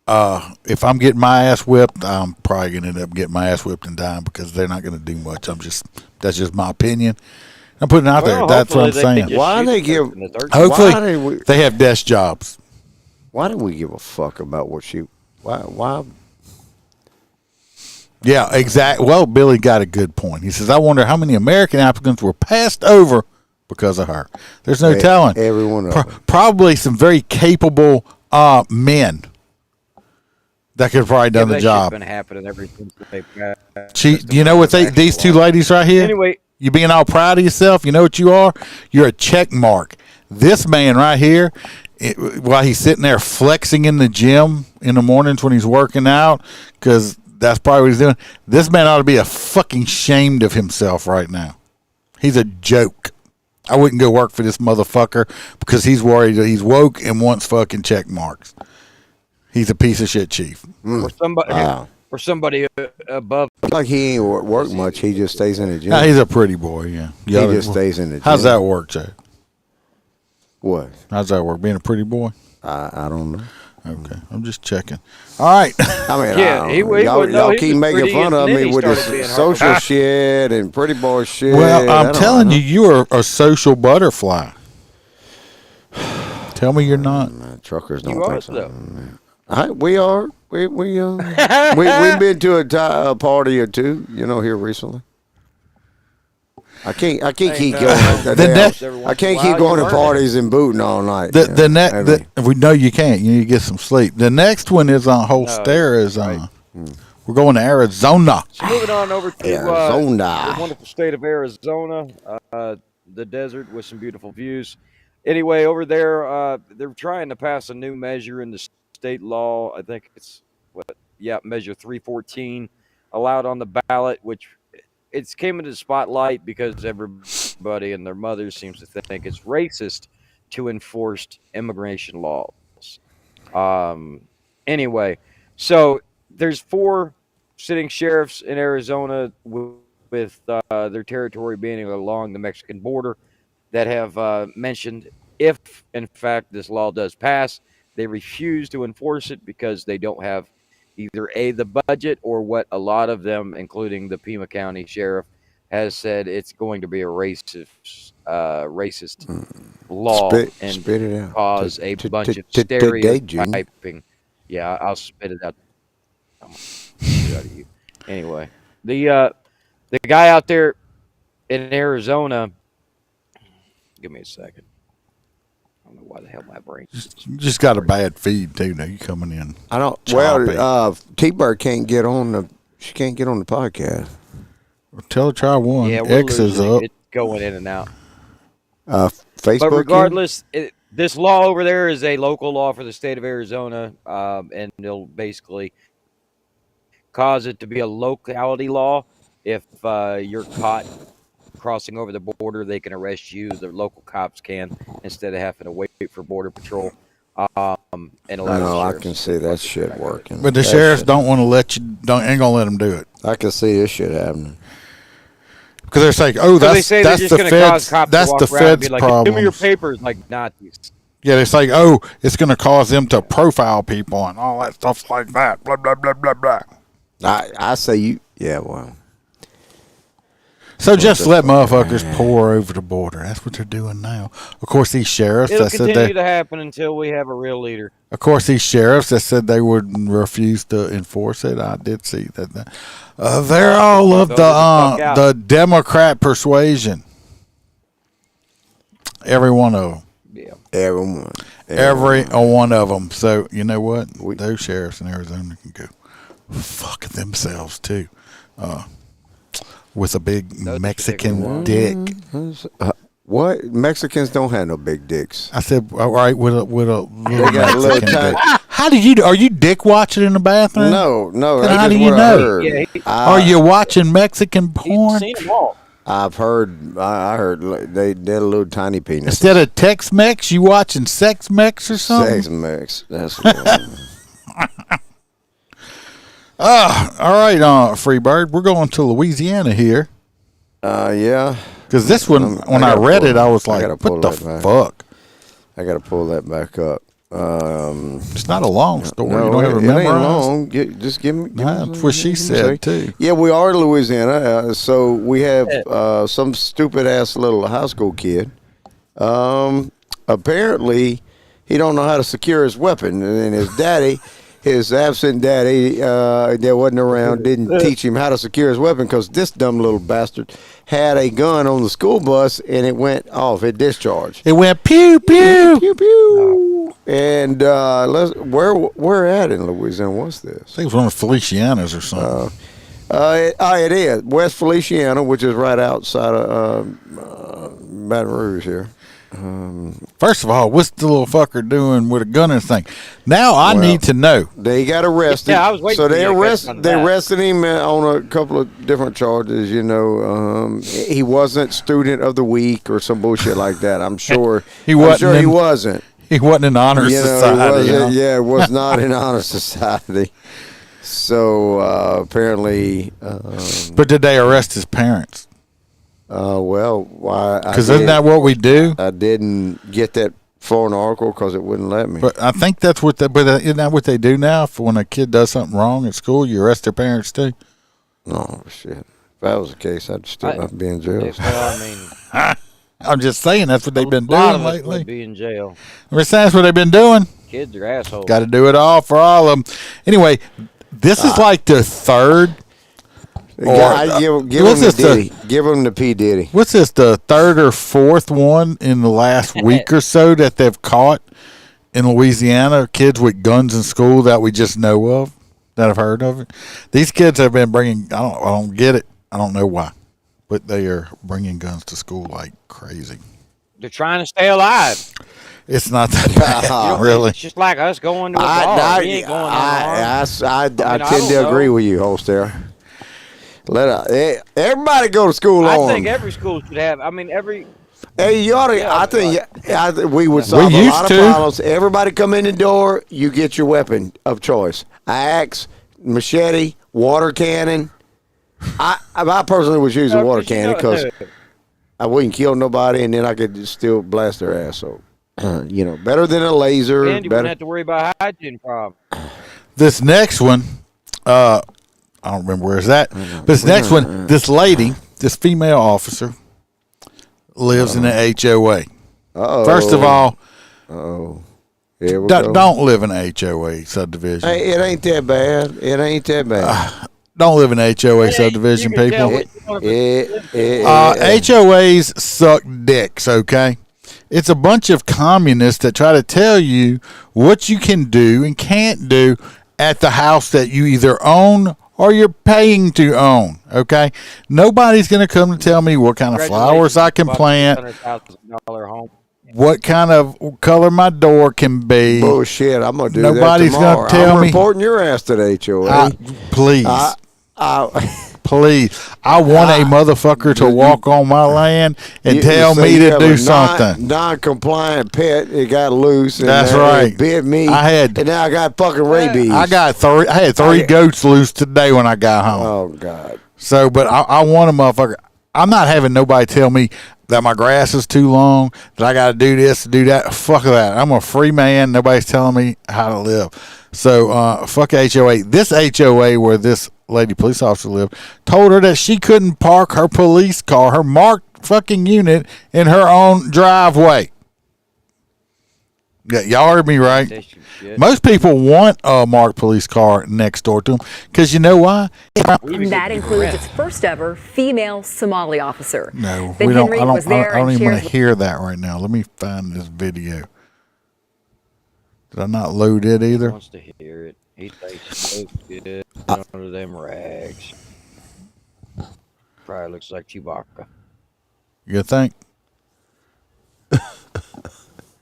if I'm getting my ass whipped, I'm probably going to end up getting my ass whipped and dying because they're not going to do much. That's just my opinion. I'm putting it out there. That's what I'm saying.
Why they give?
Hopefully, they have desk jobs.
Why do we give a fuck about what she? Why?
Yeah, exactly. Well, Billy got a good point. He says, I wonder how many American applicants were passed over because of her. There's no telling.
Every one of them.
Probably some very capable men that could have probably done the job.
Been happening ever since
You know what these two ladies right here?
Anyway.
You being all proud of yourself? You know what you are? You're a check mark. This man right here, while he's sitting there flexing in the gym in the mornings when he's working out, because that's probably what he's doing. This man ought to be a fucking ashamed of himself right now. He's a joke. I wouldn't go work for this motherfucker because he's worried that he's woke and wants fucking check marks. He's a piece of shit chief.
Or somebody above.
Like he ain't work much. He just stays in the gym.
Nah, he's a pretty boy, yeah.
He just stays in the gym.
How's that work, Jay?
What?
How's that work? Being a pretty boy?
I don't know.
Okay, I'm just checking. All right.
I mean, y'all keep making fun of me with this social shit and pretty boy shit.
Well, I'm telling you, you are a social butterfly. Tell me you're not.
Truckers don't think so. We are. We've been to a party or two, here recently. I can't keep going. I can't keep going to parties and booting all night.
We know you can't. You need to get some sleep. The next one is on Holster. We're going to Arizona.
So moving on over to the wonderful state of Arizona, the desert with some beautiful views. Anyway, over there, they're trying to pass a new measure in the state law. I think it's Measure 314 allowed on the ballot, which it's came into the spotlight because everybody and their mothers seems to think it's racist to enforce immigration laws. Anyway, so there's 4 sitting sheriffs in Arizona with their territory being along the Mexican border that have mentioned if, in fact, this law does pass, they refuse to enforce it because they don't have either the budget or what a lot of them, including the Pima County Sheriff, has said it's going to be a racist law and cause a bunch of stereotyping. Yeah, I'll spit it out. I'm gonna spit it out of you. Anyway, the guy out there in Arizona. Give me a second. I don't know why the hell my brain.
Just got a bad feed too. Now you coming in.
I don't. Well, T-Bird can't get on the. She can't get on the podcast.
Well, tell her try one.
Yeah,
X is up.
It's going in and out.
Facebook.
But regardless, this law over there is a local law for the state of Arizona, and it'll basically cause it to be a locality law. If you're caught crossing over the border, they can arrest you. The local cops can, instead of having to wait for border patrol. And
I can see that shit working.
But the sheriffs don't want to let you. Ain't gonna let them do it.
I can see this shit happening.
Because they're saying, "Oh, that's the feds. That's the feds' problem.
Give me your papers, like Nazis."
Yeah, it's like, "Oh, it's going to cause them to profile people and all that stuff like that." Blah blah blah blah blah.
I say you. Yeah, well.
So just let motherfuckers pour over the border. That's what they're doing now. Of course, these sheriffs
that said continue to happen until we have a real leader.
Of course, these sheriffs that said they would refuse to enforce it. I did see that. They're all of the Democrat persuasion. Every one of them.
Yeah,
every one of them. So you know what? Those sheriffs in Arizona can go fuck themselves too. With a big Mexican dick.
What? Mexicans don't have no big dicks.
I said, all right, with a little Mexican dick.
How
are you dick watching in the bathroom?
No.
How do you know? Are you watching Mexican porn?
Seen them all.
I heard they're a little tiny penis.
Instead of Tex-Mex, you watching Sex-Mex or something?
Sex-Mex. That's what
all right, Freebird. We're going to Louisiana here.
Yeah.
Because this one, when I read it, I was like, what the fuck?
I got to pull that back up.
It's not a long story.
No,
you don't have it
ain't
memorized?
long. Just give me.
That's what she said, too.
Yeah, we are in Louisiana. So we have some stupid-ass little high school kid. Apparently, he don't know how to secure his weapon. And his daddy... His absent daddy that wasn't around didn't teach him how to secure his weapon because this dumb little bastard had a gun on the school bus and it went off. It discharged.
It went pew, pew.
Pew, pew. And where at in Louisiana? What's this?
I think it was one of Feliciana's or something.
It is West Feliciana, which is right outside of Baton Rouge here.
First of all, what's the little fucker doing with a gun and thing? Now I need to know.
They got arrested.
Yeah, I was waiting.
So they
arrested
him on a couple of different charges. He wasn't student of the week or some bullshit like that. I'm sure
he wasn't.
He wasn't.
He wasn't in honor society.
Yeah, it was not in honor society. So apparently.
But did they arrest his parents?
Well, why?
Because isn't that what we do?
I didn't get that for an article because it wouldn't let me.
But I think that's what. But isn't that what they do now? For when a kid does something wrong at school, you arrest their parents too.
No shit. If that was the case, I'd still not be in jail.
I'm just saying that's what they've been
A lot
doing
of us
lately.
would be in jail.
That's what they've been doing.
Kids are assholes.
Got to do it all for all of them. Anyway, this is like the third.
Give him the Diddy. Give him the P. Diddy.
What's this, the third or fourth one in the last week or so that they've caught in Louisiana? Kids with guns in school that we just know of, that have heard of it. These kids have been bringing, I don't get it. I don't know why. But they are bringing guns to school like crazy.
They're trying to stay alive.
It's not that bad, really.
It's just like us going to a bar. We ain't going
I tend to agree with you, Holster. Everybody go to school
I
on.
think every school should have. I mean, every.
Hey, you ought to. I think we would solve a lot of problems. Everybody come in the door. You get your weapon of choice: axe, machete, water cannon. I personally would use a water cannon because I wouldn't kill nobody, and then I could just still blast their ass. So, better than a laser.
And you wouldn't have to worry about hygiene problem.
This next one, I don't remember where it's at. But this next one, this lady, this female officer, lives in the HOA. First of all,
here we go.
Don't live in a HOA subdivision.
Hey, it ain't that bad. It ain't that bad.
Don't live in a HOA subdivision, people.
HOAs
suck dicks, okay? It's a bunch of communists that try to tell you what you can do and can't do at the house that you either own or you're paying to own, okay? Nobody's going to come to tell me what kind of flowers I can plant, what kind of color my door can be.
Bullshit, I'm going to do
Nobody's
that tomorrow.
Gonna tell
I'm
me.
reporting your ass to the HOA.
Please. Please. I want a motherfucker to walk on my land and tell me to do something.
Non-compliant pet, it got loose. And
That's right.
It bit me.
And
now I got fucking rabies.
I had three goats loose today when I got home.
Oh, God.
So, but I want a motherfucker. I'm not having nobody tell me that my grass is too long, that I got to do this, do that. Fuck that. I'm a free man. Nobody's telling me how to live. So, fuck HOA. This HOA where this lady police officer lived told her that she couldn't park her police car, her marked fucking unit, in her own driveway. Yeah, y'all heard me right. Most people want a marked police car next door to them because you know why?
That includes its first ever female Somali officer.
No,
Ben
we don't.
Henry
I
was there
don't
and
even want to
shares
hear that right now. Let me find this video. Did I not load it either?
He wants to hear it. He thinks he looks good under them rags. Probably looks like Chewbacca.
You think?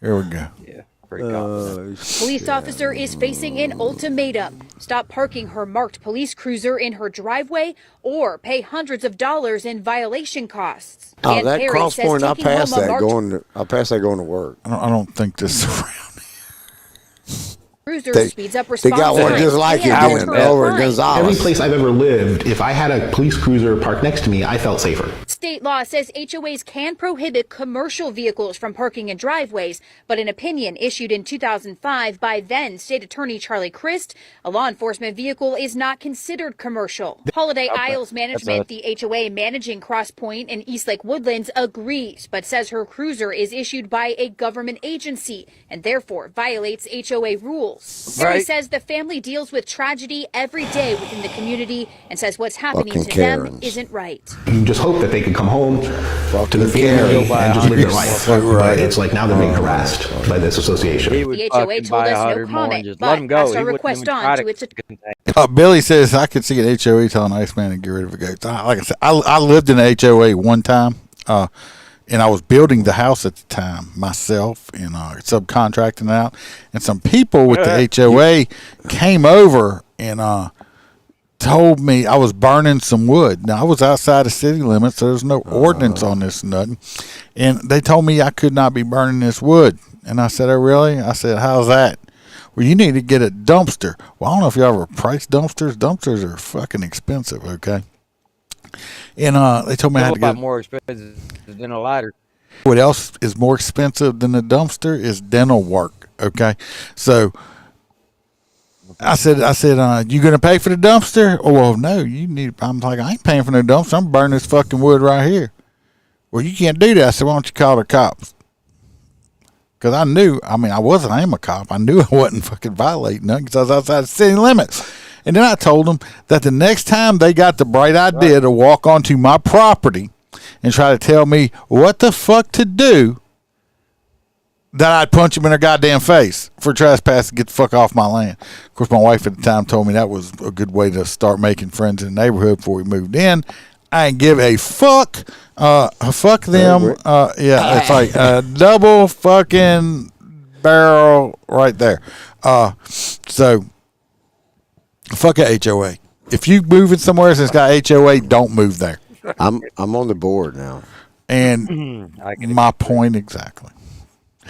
Here we go.
Yeah, pretty confident.
Police officer is facing an ultimatum. Stop parking her marked police cruiser in her driveway or pay hundreds of dollars in violation costs.
Oh, that cross point, I passed that going to work.
I don't think this is around.
Cruiser speeds up response.
They got one just like it over in Gonzales.
Every place I've ever lived, if I had a police cruiser parked next to me, I felt safer.
State law says HOAs can prohibit commercial vehicles from parking in driveways, but an opinion issued in 2005 by then State Attorney Charlie Crist, a law enforcement vehicle is not considered commercial. Holiday Isles Management, the HOA managing Cross Point and Eastlake Woodlands, agrees, but says her cruiser is issued by a government agency and therefore violates HOA rules. Henry says the family deals with tragedy every day within the community and says what's happening
Fucking
to
Karens.
them isn't right.
You just hope that they can come home to their family and just live their life. But it's like now they're being harassed by this association.
The HOA told us no comment, but passed our request on to its
Billy says I could see an HOA telling Iceman to get rid of a goat. Like I said, I lived in an HOA one time, and I was building the house at the time myself and subcontracting out. And some people with the HOA came over and told me I was burning some wood. Now, I was outside the city limits, so there's no ordinance on this nothing. And they told me I could not be burning this wood. And I said, oh, really? I said, how's that? Well, you need to get a dumpster. Well, I don't know if you ever priced dumpsters. Dumpsters are fucking expensive, okay? And they told me I had to get
more expensive than a lighter.
What else is more expensive than a dumpster is dental work, okay? So I said, you gonna pay for the dumpster? Oh, well, no, you need. I'm like, I ain't paying for no dumpster. I'm burning this fucking wood right here. Well, you can't do that. I said, why don't you call the cops? Because I knew, I am a cop. I knew I wasn't fucking violating nothing because I was outside the city limits. And then I told them that the next time they got the bright idea to walk onto my property and try to tell me what the fuck to do, that I'd punch them in their goddamn face for trespassing, get the fuck off my land. Of course, my wife at the time told me that was a good way to start making friends in the neighborhood before we moved in. I ain't give a fuck. Fuck them. Yeah, it's like a double fucking barrel right there. So, fuck a HOA. If you moving somewhere that's got HOA, don't move there.
I'm on the board now.
And my point exactly.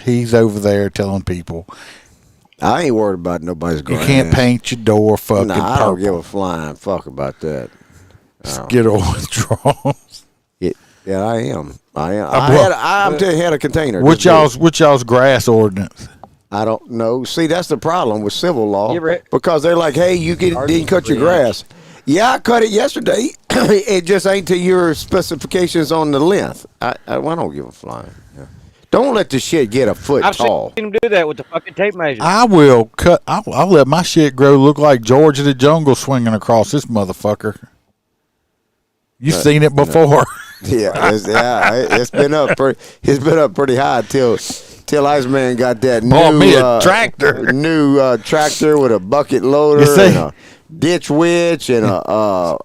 He's over there telling people.
I ain't worried about nobody's grass.
You can't paint your door fucking purple.
I don't give a flying fuck about that.
Skittle withdrawals.
Yeah, I am. I'm telling you, had a container.
What's y'all's grass ordinance?
I don't know. See, that's the problem with civil law because they're like, hey, you didn't cut your grass. Yeah, I cut it yesterday. It just ain't to your specifications on the length. I don't give a flying. Yeah. Don't let the shit get a foot tall.
I've seen them do that with the fucking tape measure.
I will cut. I'll let my shit grow look like George of the Jungle swinging across this motherfucker. You've seen it before.
Yeah, it's been up. It's been up pretty high till Iceman got that new tractor with a bucket loader and a ditch witch and a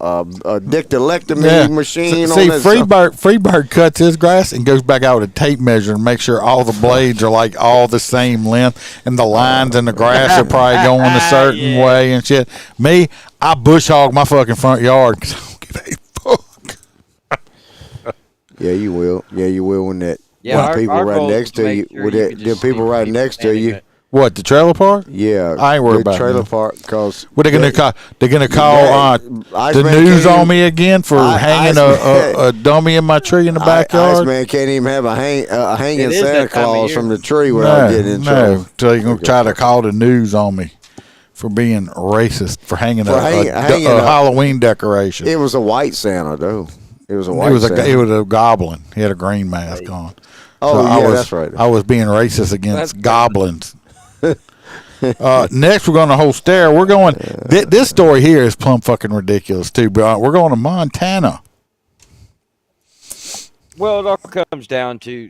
dictylectomy machine.
See, Freebird cuts his grass and goes back out with a tape measure and make sure all the blades are like all the same length and the lines in the grass are probably going a certain way and shit. Me, I bush hog my fucking front yard because I don't give a fuck.
Yeah, you will. Yeah, you will when people right next to you. The people right next to you.
What, the trailer park?
Yeah,
I ain't worried about
the trailer park because
what they gonna call? They're gonna call the news on me again for hanging a dummy in my tree in the backyard.
Iceman can't even have a hanging Santa Claus from the tree without getting in trouble.
No, so you're gonna try to call the news on me for being racist for hanging a Halloween decoration.
It was a white Santa though. It was a
goblin. He had a green mask on.
Oh, so that's right.
I was being racist against goblins. Next, we're going to Holster. We're going. This story here is plumb fucking ridiculous too. But we're going to Montana.
Well, it all comes down to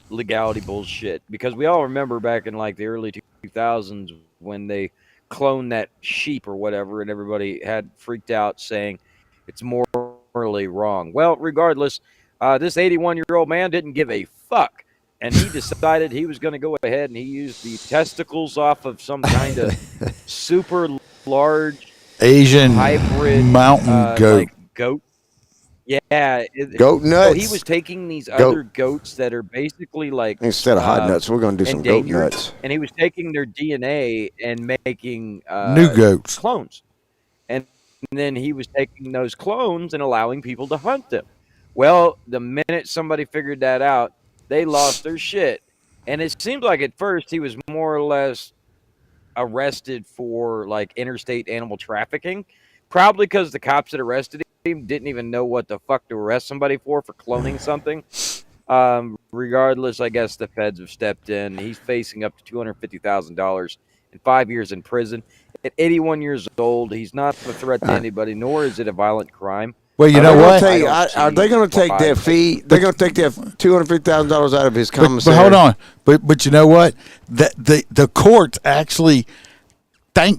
legality bullshit because we all remember back in like the early 2000s when they cloned that sheep or whatever, and everybody had freaked out saying it's morally wrong. Well, regardless, this 81-year-old man didn't give a fuck, and he decided he was going to go ahead and he used the testicles off of some kind of super large
Asian
hybrid
mountain goat.
Goat. Yeah.
Goat nuts.
So he was taking these other goats that are basically like
instead of hot nuts, we're going to do some goat nuts.
And he was taking their DNA and making
new goats
clones. And then he was taking those clones and allowing people to hunt them. Well, the minute somebody figured that out, they lost their shit. And it seemed like at first he was more or less arrested for like interstate animal trafficking, probably because the cops that arrested him didn't even know what the fuck to arrest somebody for cloning something. Regardless, I guess the feds have stepped in. He's facing up to $250,000 and 5 years in prison. At 81 years old, he's not a threat to anybody, nor is it a violent crime.
Well, you know what?
Are they going to take that fee? They're going to take that $250,000 out of his commissary.
But hold on. But you know what? The courts actually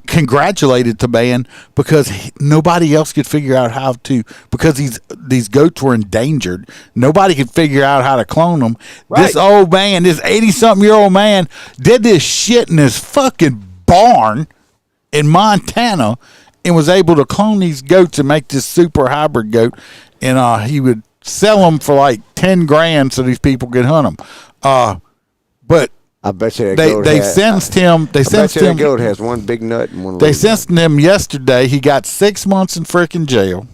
congratulated the man because nobody else could figure out how to, because these goats were endangered. Nobody could figure out how to clone them. Right. This old man, this 80-something-year-old man, did this shit in his fucking barn in Montana and was able to clone these goats and make this super hybrid goat, and he would sell them for like $10,000 so these people could hunt them. But
I bet you
they sentenced him. They sentenced him.
That goat has one big nut and one.
They sentenced him yesterday. He got 6 months in freaking jail,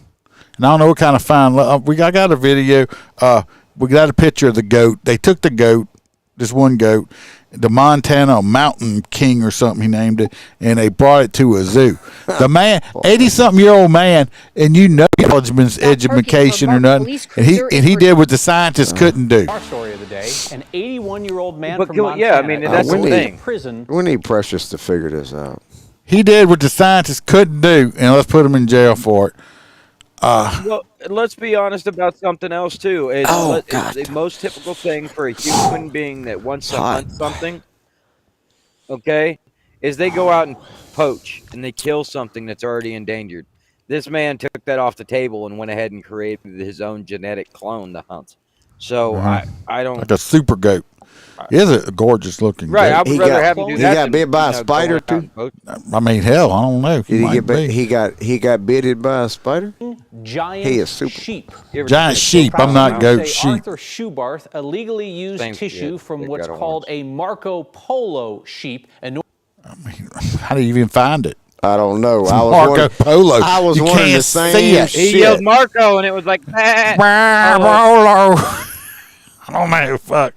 and I don't know what kind of fine. I got a video. We got a picture of the goat. They took the goat, this one goat, the Montana Mountain King or something he named it, and they brought it to a zoo. The man, 80-something-year-old man, and you know education or nothing, and he did what the scientists couldn't do.
Our story of the day: an 81-year-old man
but
from Montana.
Yeah, I mean that's the thing.
Prison.
We need Precious to figure this out.
He did what the scientists couldn't do, and let's put him in jail for it.
Well, let's be honest about something else too. It's the most typical thing for a human being that wants to hunt something, okay, is they go out and poach and they kill something that's already endangered. This man took that off the table and went ahead and created his own genetic clone to hunt. So I don't
like a super goat. He is a gorgeous looking goat.
I would rather have him do that.
He got bit by a spider too.
I mean, hell, I don't know.
He got bitted by a spider.
Giant sheep.
Giant sheep. I'm not goat sheep.
Arthur Schubarth illegally used tissue from what's called a Marco Polo sheep. I mean,
how do you even find it?
I don't know.
Marco Polo.
I was wondering the same shit.
He yelled Marco, and it was like,
Polo. I don't know. Fuck.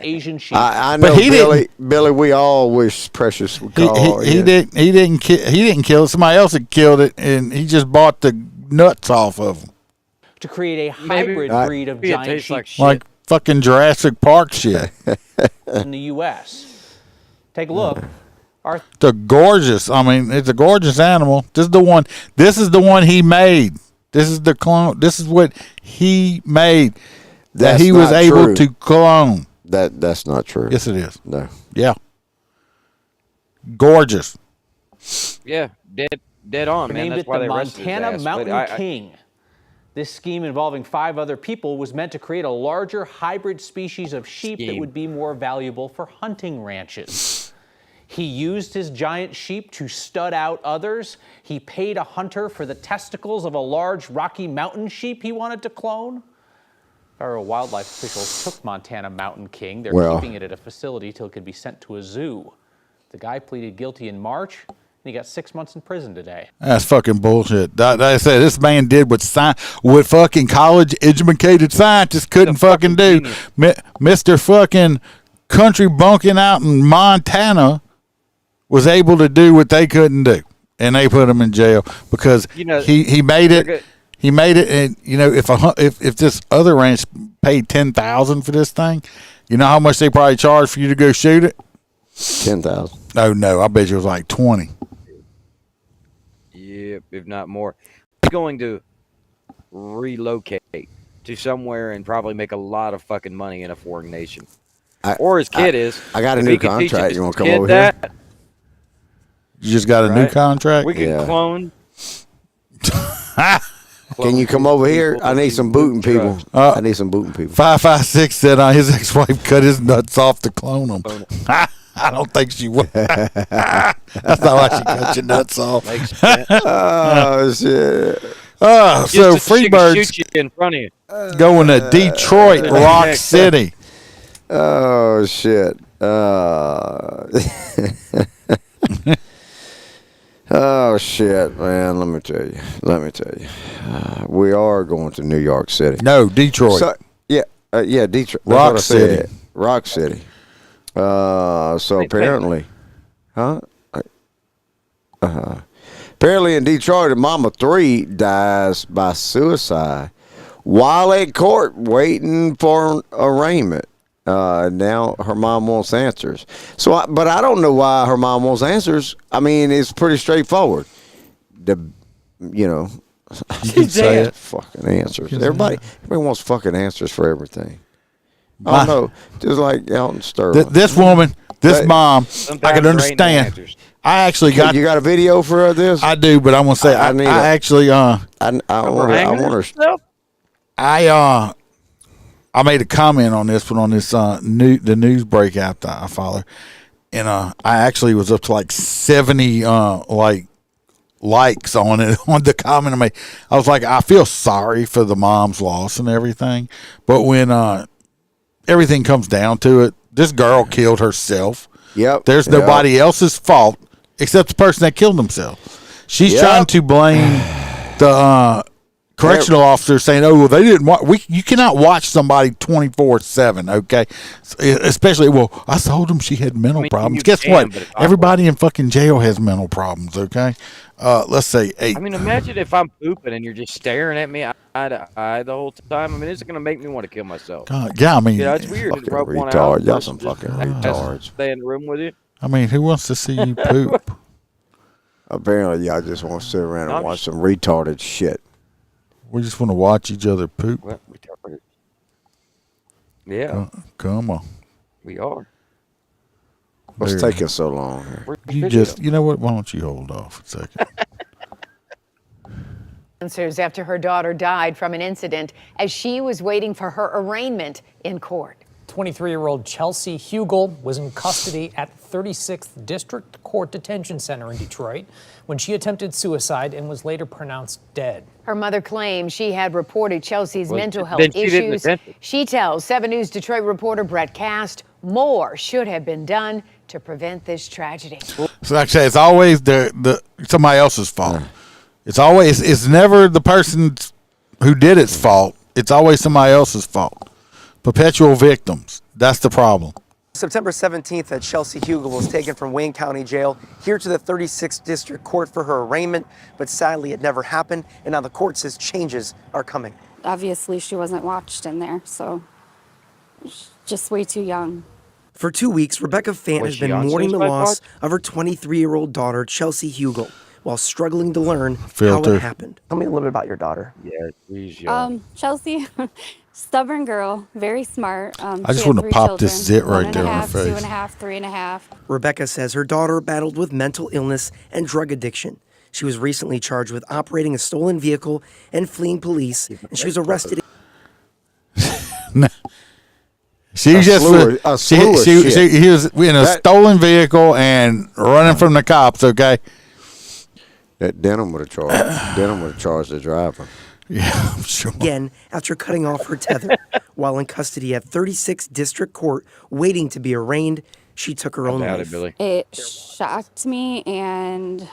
Asian sheep.
I know, but Billy. We all wish Precious would call.
He didn't kill it. Somebody else had killed it, and he just bought the nuts off of them
to create a hybrid breed of giant sheep,
like fucking Jurassic Park shit.
In the U.S. Take a look.
They're gorgeous. I mean, it's a gorgeous animal. This is the one he made. This is the clone. This is what he made that he was able to clone.
That's not true.
Yes, it is.
No.
Yeah. Gorgeous.
Yeah, dead on, man. That's why they arrested his ass.
Montana Mountain King. This scheme involving 5 other people was meant to create a larger hybrid species of sheep that would be more valuable for hunting ranches. He used his giant sheep to stud out others. He paid a hunter for the testicles of a large Rocky Mountain sheep he wanted to clone. Federal wildlife officials took Montana Mountain King. They're keeping it at a facility till it could be sent to a zoo. The guy pleaded guilty in March, and he got 6 months in prison today.
That's fucking bullshit. Like I said, this man did what fucking college-educated scientists couldn't fucking do. Mr. fucking country bunking out in Montana was able to do what they couldn't do, and they put him in jail because he made it. He made it, and if this other ranch paid $10,000 for this thing, you know how much they probably charged for you to go shoot it?
$10,000.
Oh no, I bet you it was like 20.
Yeah, if not more. He's going to relocate to somewhere and probably make a lot of fucking money in a foreign nation. Or his kid is.
I got a new contract. You want to come over here?
You just got a new contract?
We can clone.
Can you come over here? I need some booting people. I need some booting people.
556 said his ex-wife cut his nuts off to clone them. I don't think she would. That's not why she cut your nuts off.
Oh, shit.
So Freebirds
in front of you.
Going to Detroit, Rock City.
Oh, shit. Oh, shit, man. Let me tell you. We are going to New York City.
No, Detroit.
So, yeah, Detroit.
Rock City.
Rock City. So apparently, apparently in Detroit, a mama 3 dies by suicide while at court waiting for arraignment. now her mom wants answers. But I don't know why her mom wants answers. I mean, it's pretty straightforward. You can say it. Fucking answers. Everybody wants fucking answers for everything. I don't know. Just like Elton Sterling.
This woman, this mom, I can understand. I actually got.
You got a video for this?
I do, but I'm gonna say I actually. I made a comment on this one on this the news break app that I follow, and I actually was up to like 70 likes on it on the comment I made. I was like, I feel sorry for the mom's loss and everything, but when everything comes down to it, this girl killed herself.
Yep.
There's nobody else's fault except the person that killed himself. She's trying to blame the correctional officer, saying, "Oh, well, they didn't watch." You cannot watch somebody 24/7. Okay, especially I told them she had mental problems. Guess what? Everybody in fucking jail has mental problems. Okay, let's say 8.
I mean, imagine if I'm pooping and you're just staring at me eye to eye the whole time. I mean, it's going to make me want to kill myself.
Yeah, I mean,
it's weird.
Fucking retard. Y'all some fucking retards.
Stay in the room with you.
I mean, who wants to see you poop?
Apparently, y'all just want to sit around and watch some retarded shit.
We just want to watch each other poop.
Well, retarded. Yeah.
Come on.
We are.
What's taking so long here?
You know what? Why don't you hold off a second?
Answers after her daughter died from an incident as she was waiting for her arraignment in court.
23-year-old Chelsea Hugel was in custody at 36th District Court Detention Center in Detroit when she attempted suicide and was later pronounced dead.
Her mother claims she had reported Chelsea's mental health issues. She tells 7 News Detroit reporter Brett Cast more should have been done to prevent this tragedy.
So like I say, it's always somebody else's fault. It's never the person who did it's fault. It's always somebody else's fault. Perpetual victims. That's the problem.
September 17th, Chelsea Hugel was taken from Wayne County Jail here to the 36th District Court for her arraignment, but sadly it never happened, and now the court says changes are coming.
Obviously, she wasn't watched in there, so just way too young.
For 2 weeks, Rebecca Fant has been mourning the loss of her 23-year-old daughter, Chelsea Hugel, while struggling to learn how it happened. Tell me a little bit about your daughter.
Yeah, she's young.
Chelsea, stubborn girl, very smart.
I just want to pop this zit right there on her face.
2.5, 3.5.
Rebecca says her daughter battled with mental illness and drug addiction. She was recently charged with operating a stolen vehicle and fleeing police, and she was arrested.
He was in a stolen vehicle and running from the cops. Okay.
That Denham would have charged the driver.
Yeah, I'm sure.
Again, after cutting off her tether, while in custody at 36th District Court, waiting to be arraigned, she took her own life.
It shocked me, and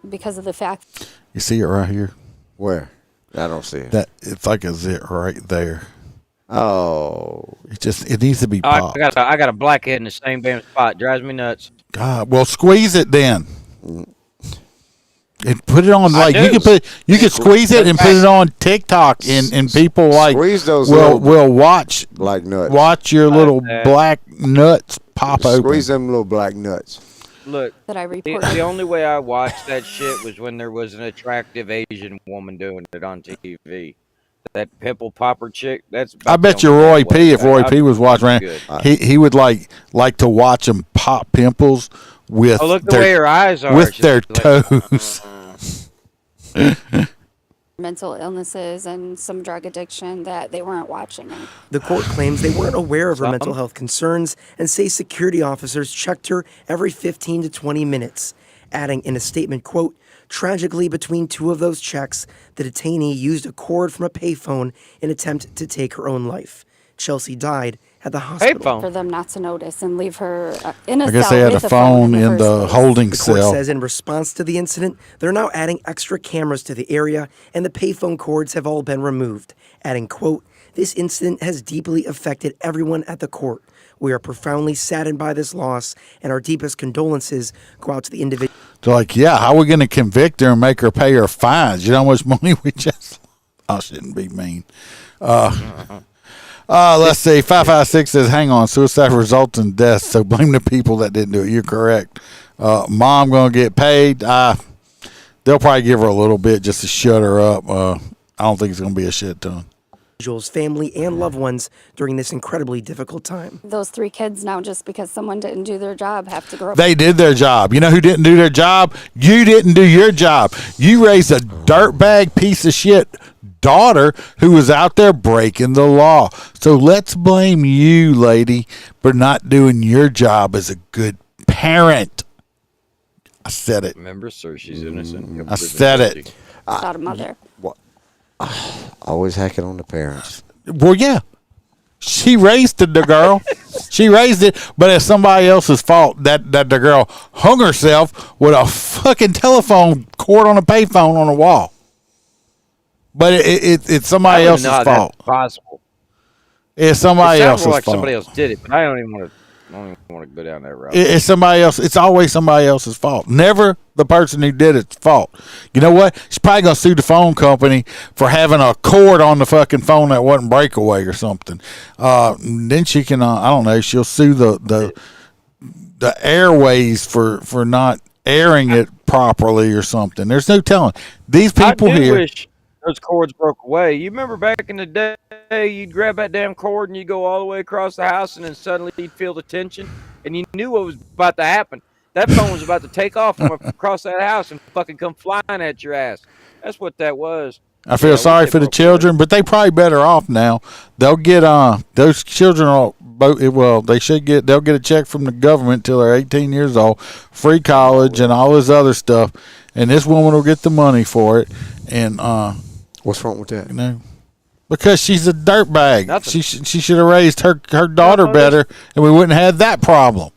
because of the fact.
You see it right here?
Where? I don't see it.
It's like a zit right there.
Oh.
It needs to be popped.
I got a blackhead in the same damn spot. Drives me nuts.
God, well, squeeze it then. And put it on you can squeeze it and put it on TikTok and people will watch
black nuts.
Watch your little black nuts pop open.
Squeeze them little black nuts.
Look,
that I reported.
The only way I watched that shit was when there was an attractive Asian woman doing it on TV. That pimple popper chick.
I bet you Roy P. If Roy P. was watching, he would like to watch them pop pimples with
look the way her eyes are.
With their toes.
Mental illnesses and some drug addiction that they weren't watching her.
The court claims they weren't aware of her mental health concerns and say security officers checked her every 15 to 20 minutes, adding in a statement, quote, tragically, between 2 of those checks, the detainee used a cord from a payphone in attempt to take her own life. Chelsea died at the hospital.
For them not to notice and leave her in a cell.
I guess they had a phone in the holding cell.
The court says in response to the incident, they're now adding extra cameras to the area and the payphone cords have all been removed, adding, quote, this incident has deeply affected everyone at the court. We are profoundly saddened by this loss, and our deepest condolences go out to the individual.
They're like, yeah, how are we going to convict her and make her pay her fines? You know how much money we just... I shouldn't be mean. Let's see. 556 says, hang on. Suicide results in death, so blame the people that didn't do it. You're correct. Mom going to get paid. They'll probably give her a little bit just to shut her up. I don't think it's going to be a shit ton.
Individuals, family, and loved ones during this incredibly difficult time.
Those 3 kids now, just because someone didn't do their job, have to grow up.
They did their job. You know who didn't do their job? You didn't do your job. You raised a dirtbag piece of shit daughter who was out there breaking the law. So let's blame you, lady, for not doing your job as a good parent. I said it.
Remember, sir, she's innocent.
I said it.
Without a mother.
What? Always hacking on the parents.
Well, yeah. She raised the girl. She raised it, but it's somebody else's fault that the girl hung herself with a fucking telephone cord on a payphone on a wall. But it's somebody else's fault.
That's possible.
It's somebody else's
like
fault.
Somebody else did it, but I don't even want to go down that route.
It's somebody else. It's always somebody else's fault. Never the person who did it's fault. You know what? She's probably gonna sue the phone company for having a cord on the fucking phone that wasn't breakaway or something. Then she can. I don't know. She'll sue the airways for not airing it properly or something. There's no telling. These people here.
Wish those cords broke away. You remember back in the day, you'd grab that damn cord and you go all the way across the house, and then suddenly you'd feel the tension, and you knew what was about to happen. That phone was about to take off from across that house and fucking come flying at your ass. That's what that was.
I feel sorry for the children, but they probably better off now. They'll get those children are well. They'll get a check from the government till they're 18 years old, free college and all this other stuff, and this woman will get the money for it. And
what's wrong with that?
You know, because she's a dirtbag. She should have raised her daughter better, and we wouldn't have that problem.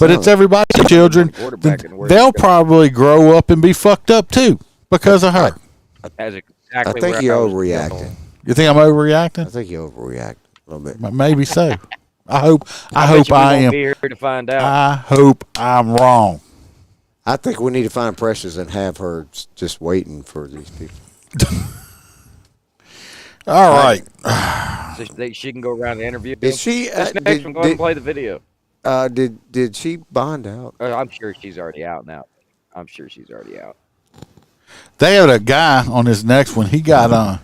But it's everybody's children. They'll probably grow up and be fucked up too because of her.
That's exactly
I think you're overreacting.
You think I'm overreacting?
I think you're overreacting a little bit.
Maybe so. I hope I am.
Be here to find out.
I hope I'm wrong.
I think we need to find Precious and have her just waiting for these people.
All right.
So she can go around and interview.
Is she?
This next one, go ahead and play the video.
Did she bond out?
I'm sure she's already out now.
They had a guy on this next one. He got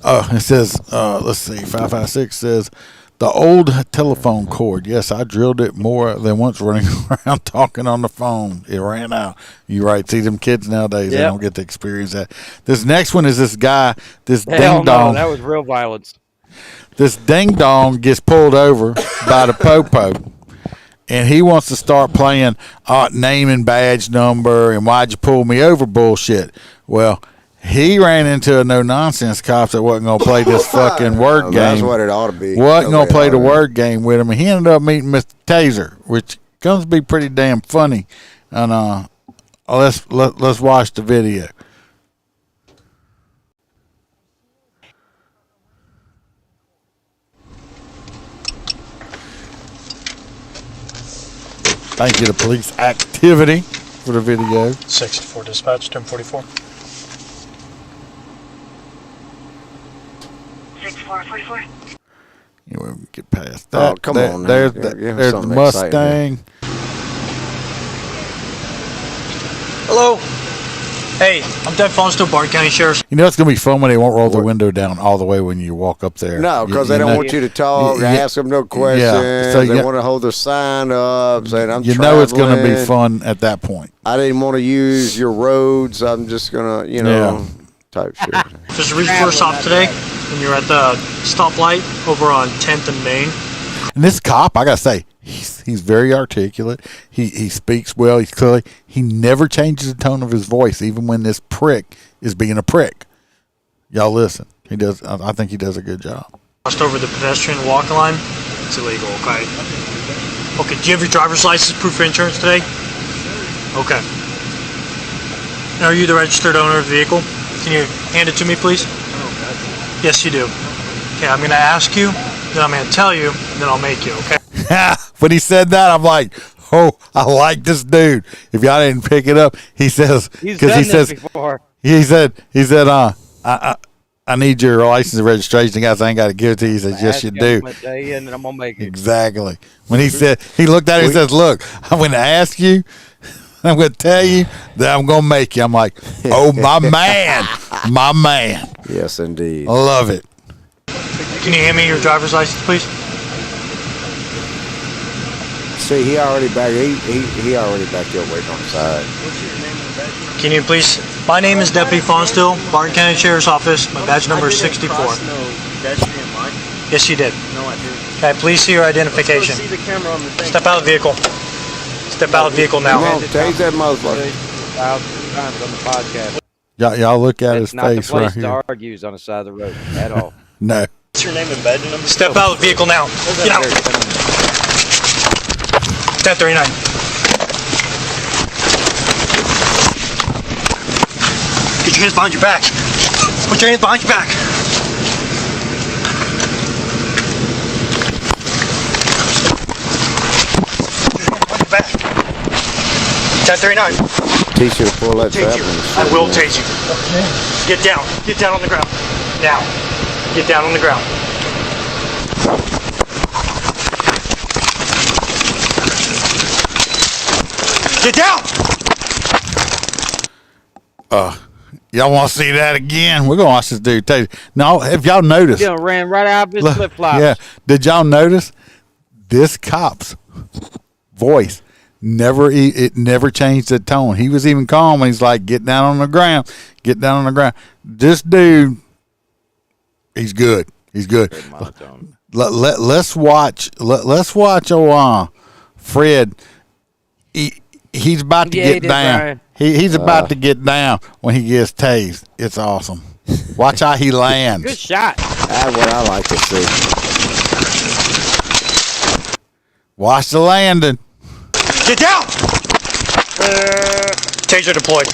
it says, let's see, 556 says, the old telephone cord. Yes, I drilled it more than once running around talking on the phone. It ran out. You're right. See, them kids nowadays, they don't get to experience that. This next one is this guy, this ding dong.
No, that was real violence.
This ding dong gets pulled over by the popo. And he wants to start playing name and badge number and why'd you pull me over bullshit. Well, he ran into a no-nonsense cops that wasn't going to play this fucking word game.
That's what it ought to be.
Wasn't going to play the word game with him. And he ended up meeting Mr. Taser, which comes to be pretty damn funny. And let's watch the video. Thank you to Police Activity for the video.
64 dispatch, 1044.
6444.
You won't get past that.
Oh, come on.
There's the Mustang.
Hello. Hey, I'm Ted Fonsto, Bard County Sheriff's.
You know it's going to be fun when they won't roll the window down all the way when you walk up there.
No, because they don't want you to talk, ask them no questions. Yeah. So they want to hold their sign up, saying I'm
You know it's going to be fun at that point.
I didn't want to use your roads. I'm just going to, type shit.
There's a reason for a stop today when you're at the stoplight over on 10th and Main.
And this cop, I got to say, he's very articulate. He speaks well. He's clearly. He never changes the tone of his voice, even when this prick is being a prick. Y'all listen. He does. I think he does a good job.
Crossed over the pedestrian walking line. It's illegal, okay? Okay, do you have your driver's license, proof of insurance today? Okay. And are you the registered owner of the vehicle? Can you hand it to me, please? Yes, you do. Okay, I'm going to ask you, then I'm going to tell you, and then I'll make you, okay?
When he said that, I'm like, oh, I like this dude. If y'all didn't pick it up, he says,
because he says, before.
he said, I need your license and registration. The guy said, I ain't got to give it to you. He says, yes, you do.
And I'm gonna make it.
Exactly. When he said, he looked at it and says, look, I'm going to ask you. I'm going to tell you that I'm going to make you. I'm like, oh, my man. My man.
Yes, indeed.
I love it.
Can you hand me your driver's license, please?
See, he already back. He already back there waiting on the side.
Can you please? My name is Deputy Fonstill, Barton County Sheriff's Office. My badge number is 64. Yes, you did.
No, I didn't.
Okay, please see your identification.
See the camera on the thing.
Step out of the vehicle. Step out of the vehicle now.
Come on, take that motherfucker.
Times on the podcast.
Y'all look at his
Not the
face right
place to
here.
argue on the side of the road at all.
No.
What's your name and badge number?
Step out of the vehicle now. Get out. 1039. Get your hands behind your back. Put your hands behind your back. Back. 1039.
Teach you to pull that trap.
I will tase you. Get down. Get down on the ground. Now. Get down on the ground. Get down!
Y'all want to see that again? We're going to watch this dude tase. Now, have y'all noticed?
You ran right out of his flip flops.
Yeah. Did y'all notice this cop's voice it never changed the tone. He was even calm when he's like, get down on the ground. Get down on the ground. This dude, he's good. He's good. Let's watch Fred. He's about to get down. He's about to get down when he gets tased. It's awesome. Watch how he lands.
Good shot.
That's what I like to see.
Watch the landing.
Get down! Taser deployed.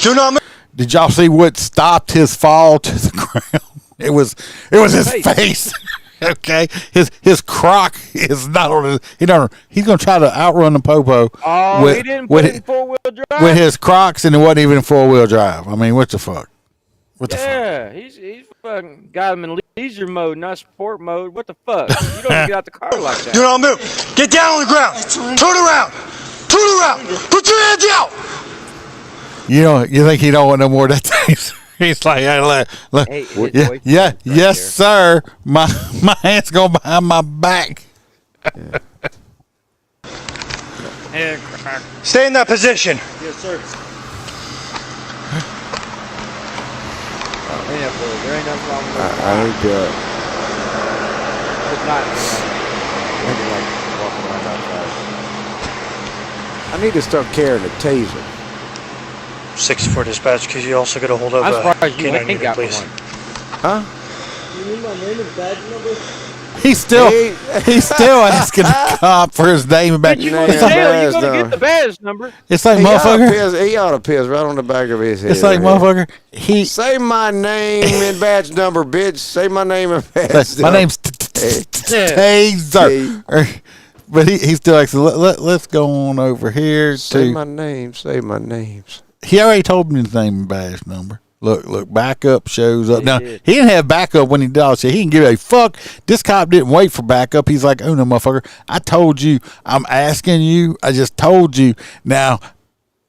Do not move.
Did y'all see what stopped his fall to the ground? It was his face. Okay, his croc is not on his. He's gonna try to outrun the popo.
Oh, he didn't put it in 4-wheel drive
with his Crocs, and it wasn't even in 4-wheel drive. I mean, what the fuck? What the fuck?
Yeah, he's fucking got him in leisure mode, not sport mode. What the fuck? You don't even get out the car like that.
Do not move. Get down on the ground. Turn around. Turn around. Put your hands out.
You think he don't want no more of that thing? He's like, hey, look.
Hey,
yes, sir. My hands go behind my back.
Stay in that position.
Yes, sir.
There ain't nothing wrong with that.
I hate that.
It's not. Maybe like walking around outside.
I need to start carrying a taser.
64 dispatch, because you also get a hold of
I'm surprised you
canine
ain't got
please.
one.
Huh?
You need my name and badge number?
He's still asking the cop for his name and back.
You go to jail, you gonna get the badge number.
It's like, motherfucker.
He ought to piss right on the back of his head.
It's like, motherfucker.
Say my name and badge number, bitch. Say my name and badge number.
My name's Taser. But he still likes. Let's go on over here.
Say my name. Say my names.
He already told me his name and badge number. Look, backup shows up. Now, he didn't have backup when he did all shit. He didn't give a fuck. This cop didn't wait for backup. He's like, oh, no, motherfucker. I told you. I'm asking you. I just told you. Now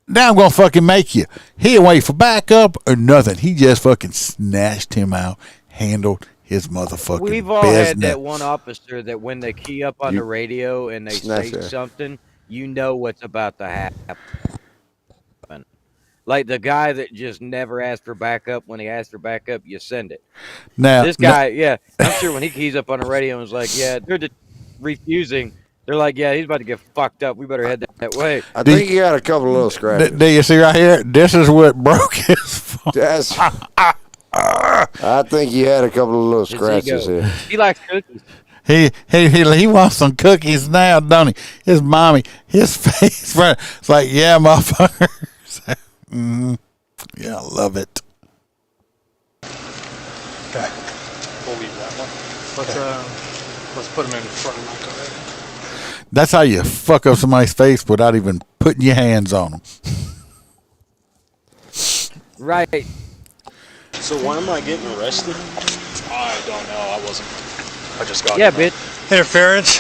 I'm going to fucking make you. He didn't wait for backup or nothing. He just fucking snatched him out, handled his motherfucking
We've all
business.
had that one officer that when they key up on the radio and they say something, you know what's about to happen. Like the guy that just never asked for backup. When he asked for backup, you send it.
Now
this guy, I'm sure when he keys up on the radio and was like, yeah, they're just refusing. They're like, yeah, he's about to get fucked up. We better head that way.
I think he got a couple of little scratches.
Do you see right here? This is what broke his phone.
I think he had a couple of little scratches here.
He likes cookies.
He wants some cookies now, don't he? His mommy, his face, it's like, yeah, motherfucker. Yeah, I love it.
Okay.
We'll leave that one. Let's put him in front of my car.
That's how you fuck up somebody's face without even putting your hands on them.
Right.
So why am I getting arrested?
I don't know. I wasn't. I just got.
Yeah, bitch.
Interference.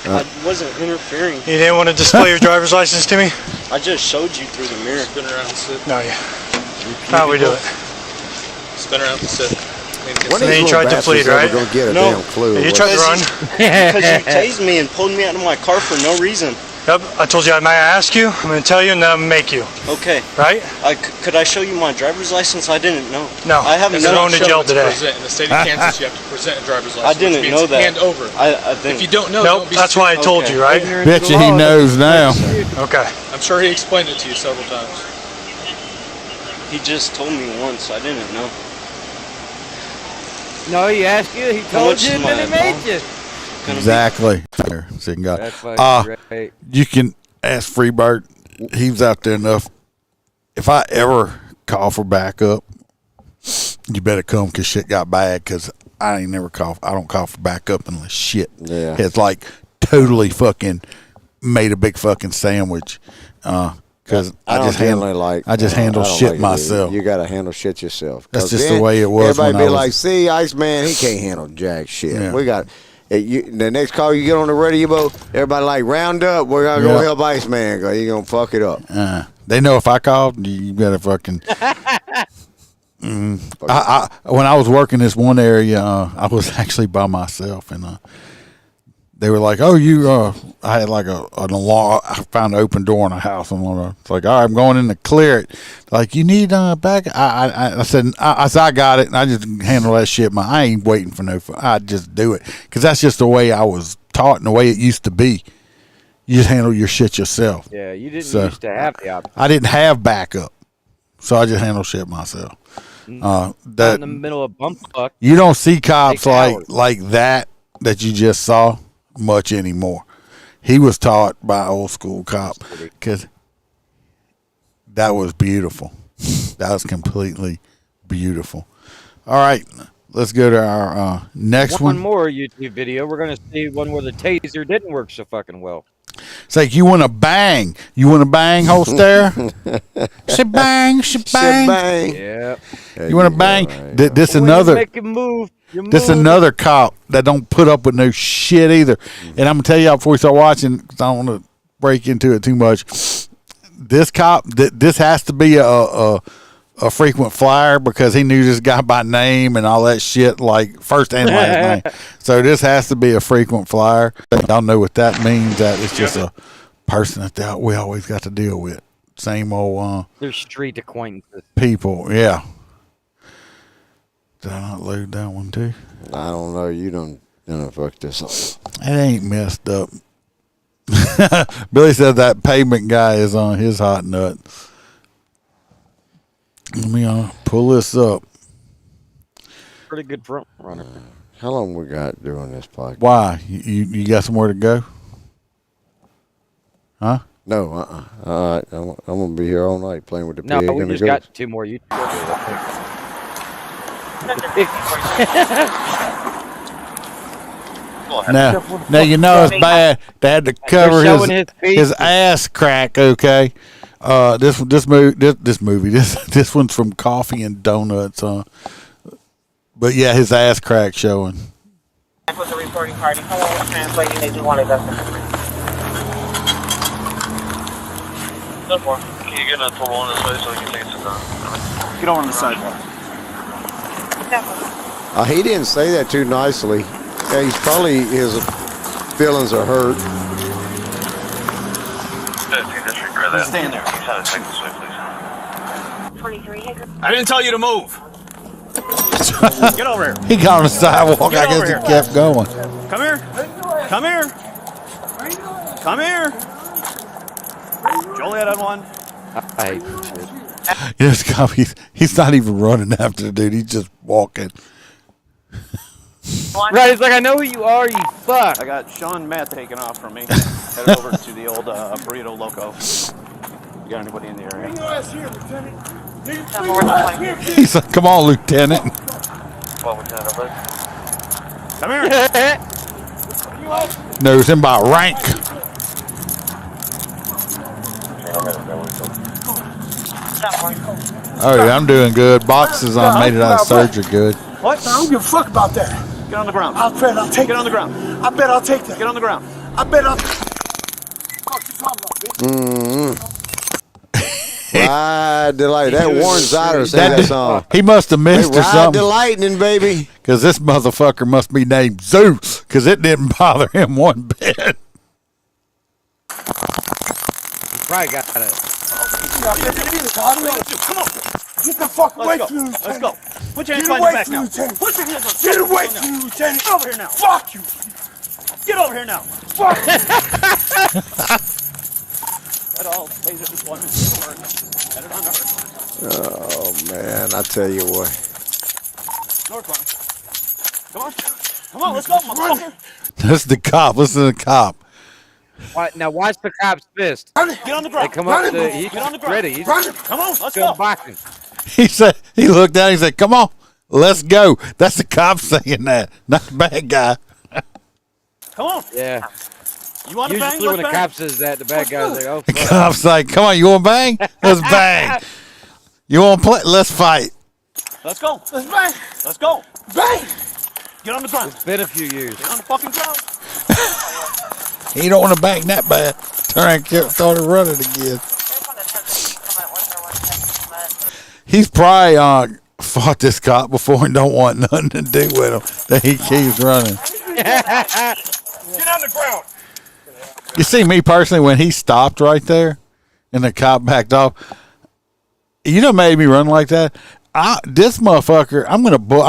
I wasn't interfering.
You didn't want to display your driver's license to me?
I just showed you through the mirror.
Spin around and sit.
No, yeah. How we do it?
Spin around and sit.
And then you tried to fleed, right?
No.
You tried to run.
Because you tased me and pulled me out of my car for no reason.
Yep, I told you I might ask you. I'm going to tell you and then I'm going to make you.
Okay.
Right?
Could I show you my driver's license? I didn't know.
No.
I haven't
You're going to jail today.
In the state of Kansas, you have to present a driver's license.
I didn't know that.
Hand over.
I didn't.
If you don't know,
nope, that's why I told you, right?
Bet you he knows now.
Okay.
I'm sure he explained it to you several times.
He just told me once. I didn't know.
No, he asked you. He told you, and then he made you.
Exactly. So you
That's fucking great.
You can ask Freebird. He was out there enough. If I ever call for backup, you better come because shit got bad. Because I ain't never call. I don't call for backup unless shit has like totally fucking made a big fucking sandwich. Because I just handle shit myself.
You got to handle shit yourself.
That's just the way it was.
Everybody be like, "See, Iceman, he can't handle jack shit."
Yeah.
We got the next call you get on the radio boat. Everybody like, round up. We're gonna go help Iceman because he's gonna fuck it up.
They know if I called, you better fucking. When I was working this one area, I was actually by myself, and they were like, "Oh, you." I had like an alarm. I found an open door in a house. It's like, "All right, I'm going in to clear it." Like, you need back. I said, I got it, and I just handle that shit. I ain't waiting for no. I just do it because that's just the way I was taught and the way it used to be. You just handle your shit yourself.
Yeah, you didn't used to have the option.
I didn't have backup, so I just handle shit myself.
That in the middle of bump fuck.
You don't see cops like that you just saw much anymore. He was taught by old school cop because that was beautiful. That was completely beautiful. All right, let's go to our next one.
One more YouTube video. We're going to see one where the taser didn't work so fucking well.
It's like, you want to bang? You want to bang, Holster? She bang, she bang.
Yeah.
You want to bang? Right. This another.
Make him move.
This another cop that don't put up with no shit either. And I'm gonna tell y'all before we start watching, because I don't want to break into it too much. This cop, this has to be a frequent flyer because he knew this guy by name and all that shit, like first and last name. So this has to be a frequent flyer. Y'all know what that means. That it's just a person that we always got to deal with. Same old
they're street acquaintances.
People, yeah. Did I not load that one too?
I don't know. You don't fuck this up.
It ain't messed up. Billy said that pavement guy is on his hot nut. Let me pull this up.
Pretty good front runner.
How long we got doing this podcast?
Why? You got somewhere to go? Huh?
No, All right, I'm gonna be here all night playing with the pig.
No, we just got 2 more YouTube videos.
Now you know it's bad. They had to cover his ass crack. Okay, this one's from Coffee and Donuts. But yeah, his ass crack showing.
With the reporting party, hello, translating. They do want to go.
Can you get a total on this way so we can take it down?
Get on the sidewalk.
He didn't say that too nicely. Yeah, he's probably, his feelings are hurt.
15th District, grab that.
Stand there.
Can you try to take this way, please?
23.
I didn't tell you to move.
Get over here.
He got on the sidewalk. I guess he kept going.
Come here. Come here. Come here. Joliet on one.
I hate this shit.
Yes, he's not even running after the dude. He's just walking.
Right, it's like, I know who you are, you fuck.
I got Sean Matt taken off from me. Headed over to the old Burrito Loco. You got anybody in the area?
He's like, come on, Lieutenant.
Well, Lieutenant, over.
Come here.
Knows him by rank. Oh, yeah, I'm doing good. Boxes on made it out of surgery good.
What? I don't give a fuck about that.
Get on the ground.
I'll take
Get on the ground.
I bet I'll take that.
Get on the ground.
I bet I'll. Fuck you talking about, bitch?
Ride the light. That Warren Zyder sang that song.
He must have missed or
Ride
something.
the lightning, baby.
Because this motherfucker must be named Zeus. Because it didn't bother him one bit.
You probably got it.
Come on. Get the fuck away from me,
Let's go. Put your hands
Get
behind
away
your back
from
now.
me, Lieutenant.
Put your hands on.
Get away from me, Lieutenant.
Get over here now.
Fuck you.
Get over here now.
Fuck you.
That all laser deployment work. Set it on North.
Oh, man. I tell you what.
North one. Come on. Come on, let's go, motherfucker.
That's the cop. Listen to the cop.
Now watch the cop's fist.
Get on the ground.
They come up to
He's
get on the ground. Ready. He's
Come on, let's go.
boxing.
He said, he looked down, he said, come on, let's go. That's the cop saying that, not the bad guy.
Come on.
Yeah.
You want to bang?
Usually when
Let's
the
bang.
cop says that, the bad guy's like, oh,
The
fuck.
cop's like, come on, you want to bang? Let's bang. You want to play? Let's fight.
Let's go. Let's bang. Let's go. Bang. Get on the ground.
It's been a few years.
Get on the fucking ground.
He don't want to bang that bad. Turn and started running again. He's probably fought this cop before and don't want nothing to do with him. That he keeps running.
Get on the ground.
You see, me personally, when he stopped right there and the cop backed off, you know, made me run like that. This motherfucker, I'm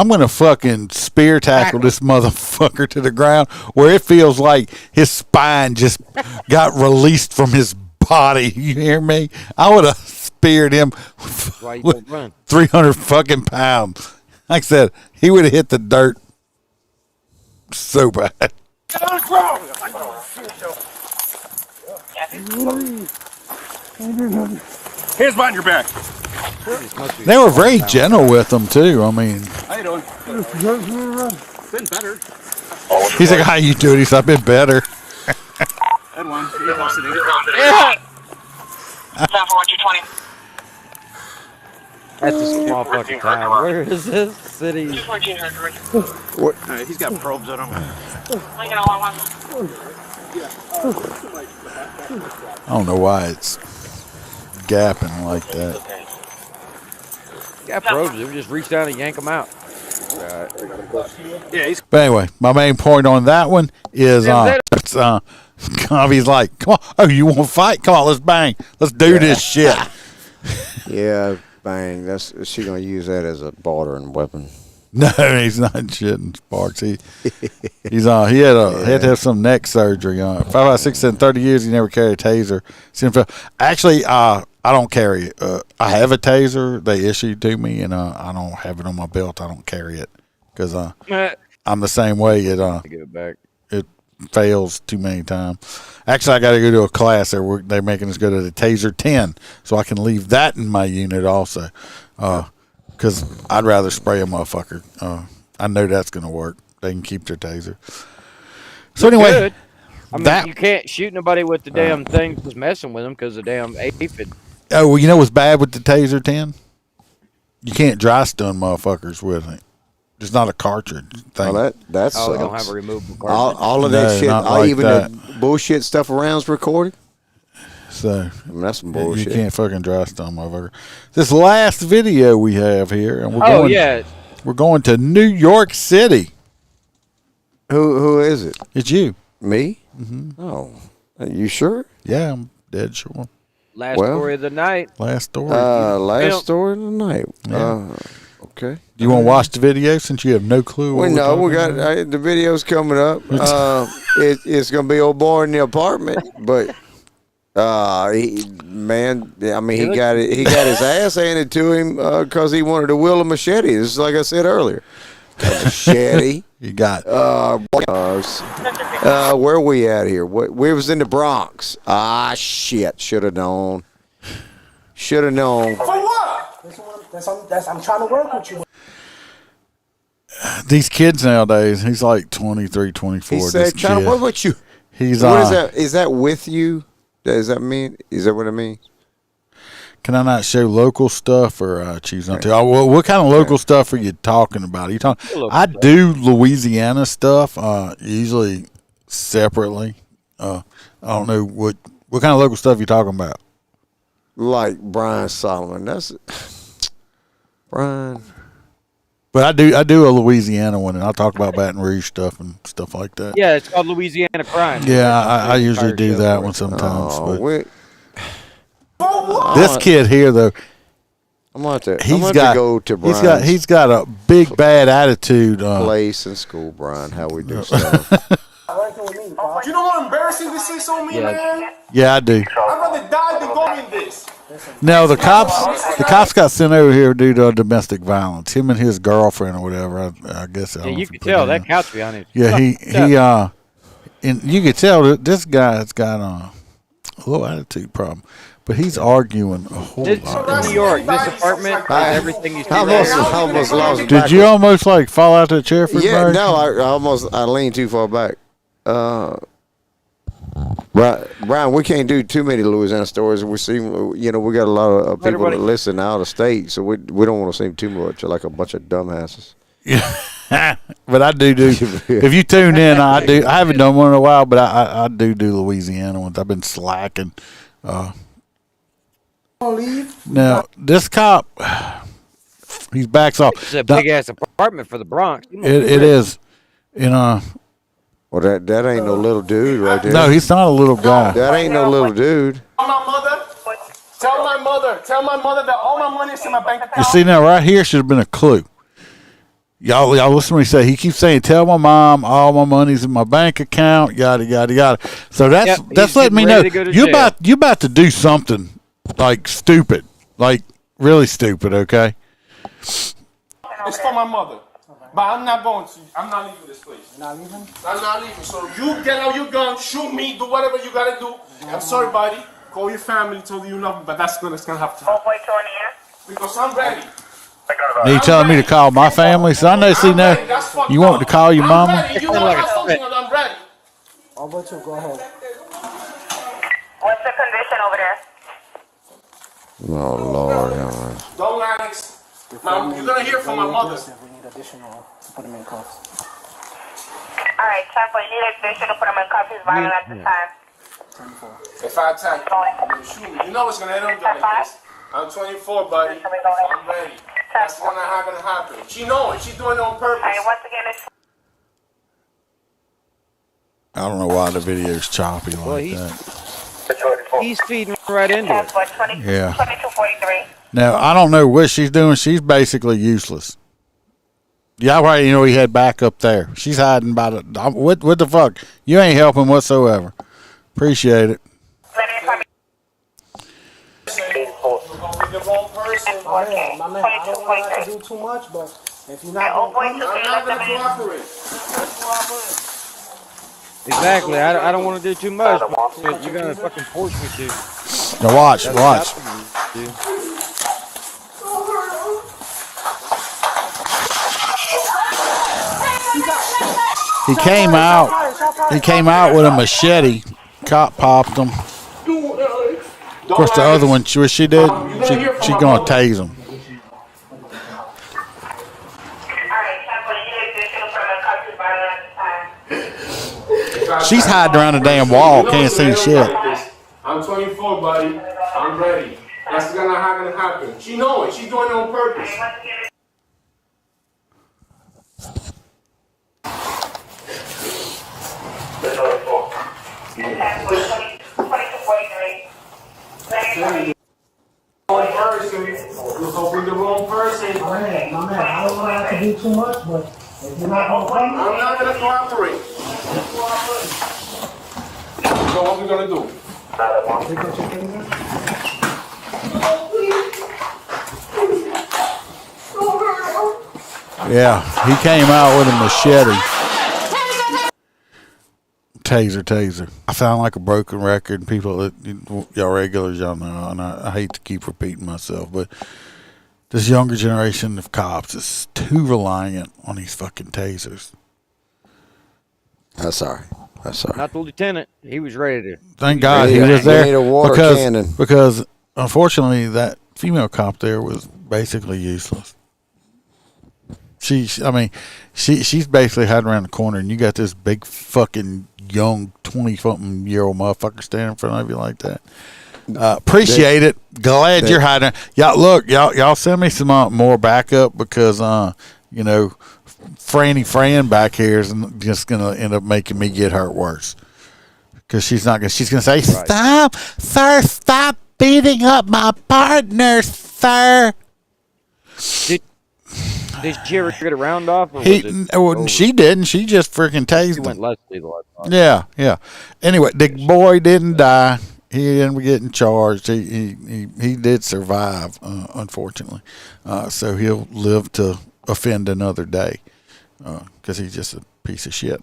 gonna fucking spear tackle this motherfucker to the ground where it feels like his spine just got released from his body. You hear me? I would have speared him with 300 fucking pounds. Like I said, he would have hit the dirt so bad.
Get on the ground. Hands behind your back.
They were very gentle with him too. I mean,
How you doing? Been better.
he's like, "How you doing?" He's like, "I've been better."
Ed one. You're custody.
Yeah. That's a small fucking town. Where is this city?
What? He's got probes on him.
I don't know why it's gapping like that.
Got probes. We just reach down and yank them out.
Yeah,
But anyway, my main point on that one is he's like, "Come on, oh, you want to fight? Come on, let's bang, let's do this shit."
Yeah, bang. She gonna use that as a bartering weapon.
No, he's not shitting sparks. He had to have some neck surgery on. 5 out of 6 in 30 years, he never carried a taser. Actually, I don't carry it. I have a taser they issued to me, and I don't have it on my belt. I don't carry it because I'm the same way. It fails too many times. Actually, I got to go to a class. They're making us go to the Taser 10, so I can leave that in my unit also. Because I'd rather spray a motherfucker. I know that's going to work. They can keep their taser. So anyway,
I mean, you can't shoot nobody with the damn thing just messing with them because the damn aphid.
Oh, well, you know what's bad with the Taser 10? You can't dry stun motherfuckers with it. There's not a cartridge thing.
Well, that
Oh,
sucks.
they don't have a removable cartridge.
All of that shit,
like
even
that.
the bullshit stuff around's recorded.
So
I mean, that's some bullshit.
You can't fucking dry stun motherfucker. This last video we have here, and we're going to New York City.
Who is it?
It's you.
Me?
Mm-hmm.
Oh, are you sure?
Yeah, I'm dead sure.
Last story of the night.
Last story.
Last story of the night.
Yeah.
Okay.
Do you want to watch the video since you have no clue?
We got the video's coming up. It's gonna be old boy in the apartment, but he got his ass handed to him because he wanted to wheel a machete. This is like I said earlier. A machete.
You got
where we at here? We was in the Bronx. Shit. Should have known. For
what? I'm trying to work with you.
These kids nowadays, he's like 23, 24.
He said, trying to work with you.
He's
what is that? Is that with you? Does that mean? Is that what it means?
Can I not show local stuff or choose not to? What kind of local stuff are you talking about? Are you talking? I do Louisiana stuff, usually separately. I don't know what kind of local stuff you're talking about.
Like Brian Solomon. That's Brian.
But I do a Louisiana one, and I'll talk about Baton Rouge stuff and stuff like that.
Yeah, it's called Louisiana Crime.
Yeah, I usually do that one sometimes. This kid here, though,
I'm going to go to Brian's.
He's got a big bad attitude.
Place in school, Brian. How we do stuff.
You know how embarrassing this is on me, man?
Yeah, I do.
I'd rather die than go in this.
No, the cops got sent over here due to domestic violence. Him and his girlfriend or whatever. I guess.
Yeah, you can tell that couch behind him.
Yeah, and you can tell that this guy's got a little attitude problem. But he's arguing a whole lot.
In New York, this apartment, everything you see.
I almost lost.
Did you almost like fall out the chair for
no, I leaned too far back. Brian, we can't do too many Louisiana stories. We see, we got a lot of people that listen out of state, so we don't want to seem too much like a bunch of dumbasses.
Yeah, but I do. If you tune in, I do. I haven't done one in a while, but I do Louisiana ones. I've been slacking. Now this cop, he backs off.
It's a big ass apartment for the Bronx.
It is,
well, that ain't no little dude right there.
No, he's not a little guy.
That ain't no little dude.
Tell my mother that all my money is in my bank account.
You see now, right here should have been a clue. Y'all listen to me say. He keeps saying, "Tell my mom all my money's in my bank account." Yada yada yada. So that's letting me know you about to do something like stupid, like really stupid. Okay.
It's for my mother, but I'm not going to. I'm not leaving this place. You're not leaving? I'm not leaving. So you get out your gun, shoot me, do whatever you gotta do. I'm sorry, buddy. Call your family, tell you love me, but that's gonna have to happen. Because I'm ready.
You telling me to call my family? So I know. See now, you want to call your mama?
I'm ready. You know I told you I'm ready.
I'll go too. Go ahead.
What's the condition over there?
Oh Lord,
Don't relax. Mom, you're gonna hear from my mother.
We need additional to put him in cuffs.
All right, Chapo, you need additional to put him in cuffs. He's violent at the time.
24.
If I attack you, shoot me. You know it's gonna end up like this. I'm 24, buddy. I'm ready. That's gonna happen. She knows it. She's doing it on purpose.
All right, once again, it's...
I don't know why the video's choppy like that.
He's feeding right into it.
Yeah.
2243.
Now I don't know what she's doing. She's basically useless. Yeah, right. He had back up there. She's hiding by the. What the fuck? You ain't helping whatsoever. Appreciate it.
The wrong person.
Okay. My man, I don't want to do too much, but if you're not going to
I'm not going to cooperate.
Exactly. I don't want to do too much, but you're gonna fucking force me to.
Now watch. He came out with a machete. Cop popped him. Of course, the other one, what she did, she gonna tase him. She's hiding around the damn wall, can't see shit.
I'm 24, buddy. I'm ready. That's gonna happen. She knows it. She's doing it on purpose. The wrong person.
My man, I don't want to do too much, but if you're not going to come,
I'm not going to cooperate. So what we going to do?
Yeah, he came out with a machete. Taser. I sound like a broken record, and people that y'all regulars, y'all know, and I hate to keep repeating myself, but this younger generation of cops is too reliant on these fucking tasers.
That's sorry.
Not the lieutenant. He was ready to.
Thank God he was there
need a water cannon.
because unfortunately, that female cop there was basically useless. She's basically hiding around the corner, and you got this big fucking young 20-something-year-old motherfucker standing in front of you like that. Appreciate it. Glad you're hiding. Y'all send me some more backup because Franny Fran back here is just gonna end up making me get hurt worse. Because she's gonna say, "Stop, sir! Stop beating up my partner, sir."
Did she ever get a round off? Or
She didn't. She just freaking tased him.
Went Leslie the last time.
Yeah. Anyway, the boy didn't die. He didn't get charged. He did survive, unfortunately. So he'll live to offend another day because he's just a piece of shit.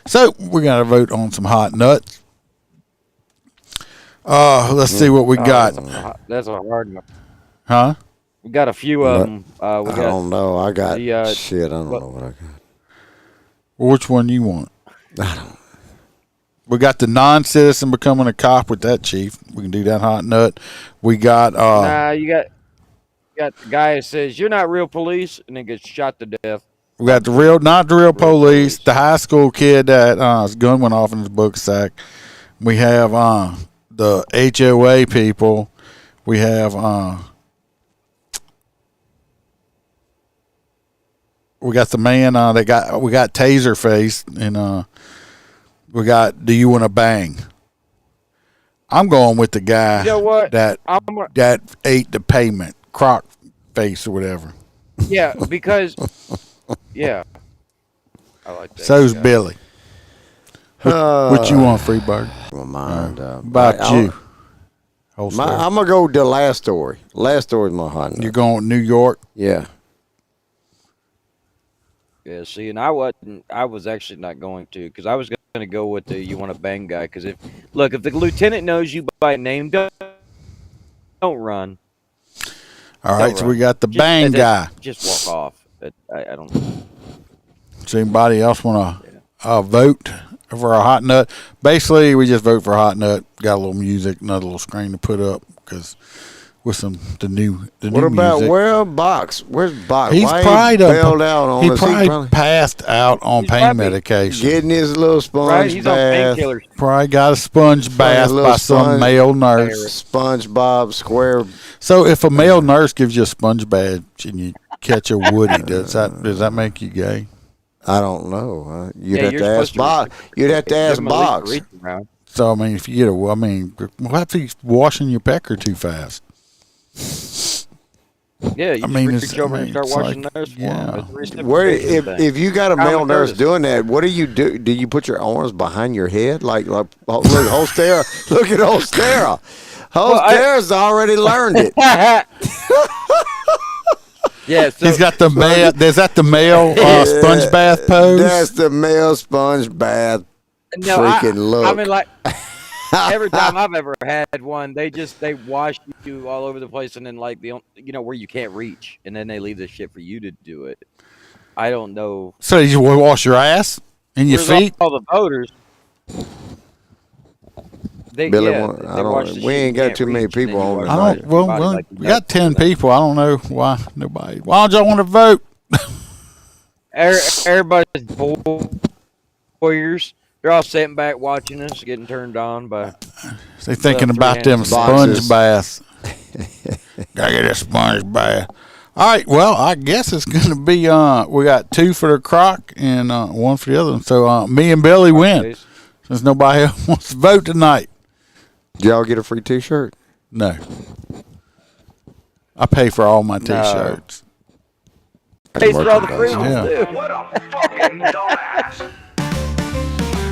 So we're gonna vote on some hot nuts. Let's see what we got.
That's a hard one.
Huh?
We got a few of them.
I don't know. I got shit. I don't know what I got.
Which one you want?
I don't.
We got the non-citizen becoming a cop with that chief. We can do that hot nut. We got.
You got the guy who says you're not real police and then gets shot to death.
We got not the real police. The high school kid that his gun went off in his book sack. We have the HOA people. We have we got the man we got Taserface and we got Do You Want to Bang? I'm going with the guy that ate the pavement, croc face or whatever.
Yeah, because I like that.
So's Billy. What you want, Freebird?
My mind.
About you.
I'm gonna go with the last story. Last story is my hot nut.
You're going with New York?
Yeah.
Yeah, see, and I was actually not going to, because I was going to go with the You Want to Bang guy, because if the lieutenant knows you by name, don't run.
All right, so we got the bang guy.
Just walk off. I don't know.
Does anybody else want to vote for a hot nut? Basically, we just vote for a hot nut. Got a little music, another little screen to put up, because with the new
what about
music.
Box? Where's Box?
He's probably
bailed out on us?
He probably passed out on pain medication.
Getting his little sponge
he's
bath.
on painkillers.
Probably got a sponge bath by some male nurse.
SpongeBob Square.
So if a male nurse gives you a sponge bath and you catch a woody, does that make you gay?
I don't know. You'd have to ask Box. You'd have to ask Box.
So I mean, if you get what if he's washing your pecker too fast?
Yeah, you reach over and start washing nurse for him.
If you got a male nurse doing that, what do you do? Do you put your arms behind your head? Look, Hostera. Look at Hostera. Hostera's already learned it.
Yeah, so,
he's got the male. Is that the male sponge bath pose?
That's the male sponge bath.
No,
freaking look.
I mean, like every time I've ever had one, they wash you all over the place, and then like where you can't reach, and then they leave the shit for you to do it. I don't know.
So you wash your ass and your feet?
All the voters.
Billy, we ain't got too many people on.
We got 10 people. I don't know why nobody. Why don't y'all want to vote?
Everybody's warriors. They're all sitting back watching us, getting turned on by.
They thinking about them sponge baths. Gotta get a sponge bath. All right. Well, I guess it's gonna be. We got 2 for the croc and 1 for the other one. So me and Billy win. Since nobody else wants to vote tonight.
Did y'all get a free T-shirt?
No. I pay for all my T-shirts.
Pay for all the free ones too.
What a fucking dumbass.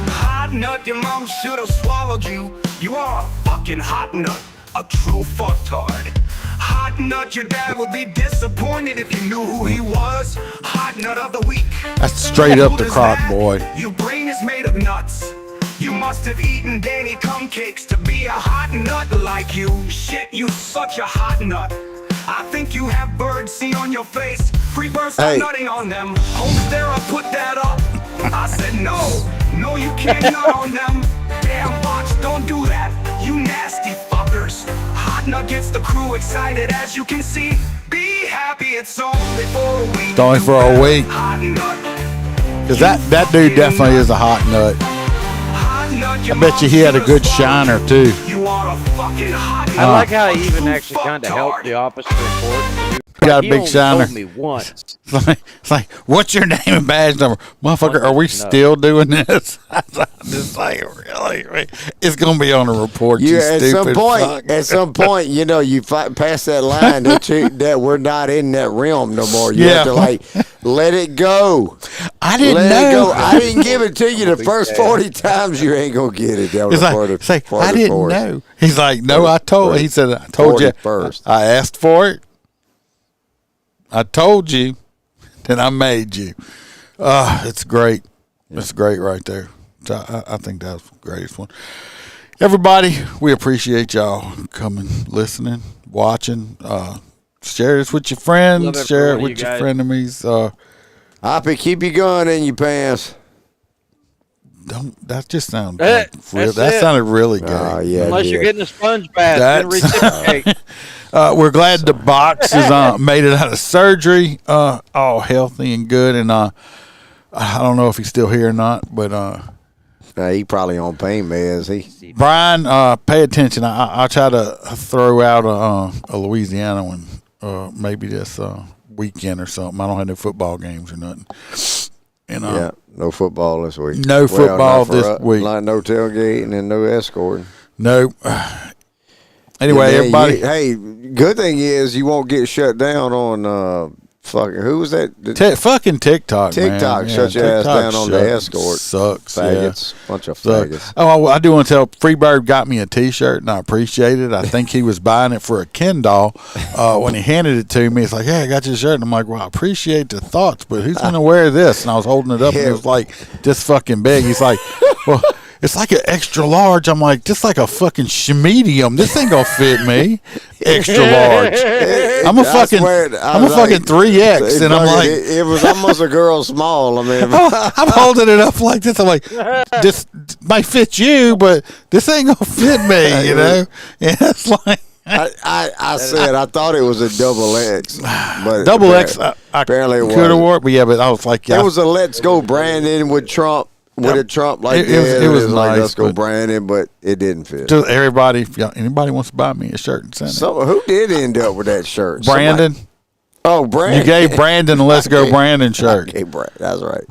Hot nut, your mom should have swallowed you. You are a fucking hot nut. A true fucktard. Hot nut, your dad would be disappointed if you knew who he was. Hot nut of the week.
That's straight up the crock, boy.
Your brain is made of nuts. You must have eaten Danny cum cakes to be a hot nut like you. Shit, you such a hot nut. I think you have birdseed on your face. Free birds are nutting on them. Hostera put that up. I said no, you can't nut on them. Damn box, don't do that. You nasty fuckers. Hot hot nut gets the crew excited, as you can see. Be happy, it's only for a week.
It's only for a week. Because that dude definitely is a hot nut. I bet you he had a good shiner too.
I like how he even actually kind of helped the officer report.
He got a big shiner.
Told me once.
It's like, what's your name and badge number? Motherfucker, are we still doing this? I'm just like, really? It's going to be on a report, you stupid fuck.
At some point, you know, you pass that line that we're not in that realm no more. You have to, like, let it go.
I didn't
let
know.
It go. I didn't give it to you the first 40 times. You ain't going to get it. That was
I didn't know. He's like, no, I told you.
First.
I asked for it. I told you, then I made you. It's great. Yeah. It's great right there. So I think that's the greatest one. Everybody, we appreciate y'all coming, listening, watching. Share this with your friends. Share it with your frenemies.
Hoppy, keep your gun in your pants.
That just sounded that sounded really good.
Yeah,
unless you're getting a sponge bath, reciprocate.
We're glad the box is made it out of surgery, all healthy and good. And I don't know if he's still here or not, but
he probably on pain meds.
Brian, pay attention. I'll try to throw out a Louisiana one, maybe this weekend or something. I don't have no football games or nothing. And,
yeah, no football this week.
No football this week.
Like no tailgating and no escorting.
No. Anyway, everybody.
Hey, good thing is you won't get shut down on fucking, who was that?
Fucking TikTok.
TikTok
man.
Shut your ass down on the escort.
Sucks.
Faggots. Bunch of faggots.
Oh, I do want to tell Freebird got me a T-shirt and I appreciate it. I think he was buying it for a Ken doll. When he handed it to me, it's like, hey, I got your shirt. And I'm like, well, I appreciate the thoughts, but who's going to wear this? And I was holding it up and it was like this fucking big. He's like, well, it's like an extra large. I'm like, just like a fucking medium. This ain't gonna fit me. Extra large. I'm a fucking 3X, and I'm like,
it was almost a girl small. I mean,
I'm holding it up like this. I'm like, this might fit you, but this ain't gonna fit me. You know? Yeah, it's like.
I said I thought it was a double X, but
double X. I
apparently
could have worn, but yeah, but I was like, yeah.
It was a Let's Go Brandon with Trump. With a Trump like that, it was like,
nice,
let's go Brandon, but it didn't fit.
Just everybody, if anybody wants to buy me a shirt and send it.
Who did end up with that shirt?
Brandon.
Brandon.
You gave Brandon a Let's Go Brandon shirt.
That's right.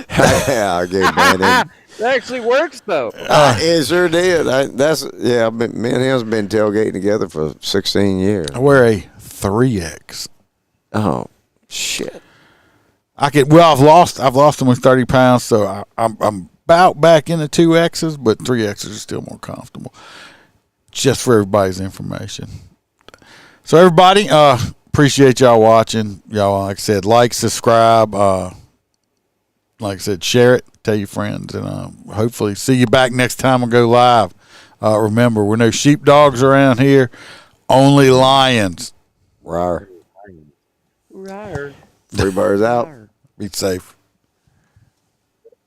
I gave Brandon.
It actually works though.
It sure did. Me and him's been tailgating together for 16 years.
I wear a 3X.
Oh shit.
I've lost almost 30 pounds, so I'm about back into 2Xs, but 3Xs are still more comfortable. Just for everybody's information. So everybody, appreciate y'all watching. Y'all, like I said, like, subscribe, like I said, share it, tell your friends, and hopefully see you back next time I go live. Remember, we're no sheepdogs around here, only lions.
Rawr.
Rawr.
Three birds out.
Be safe.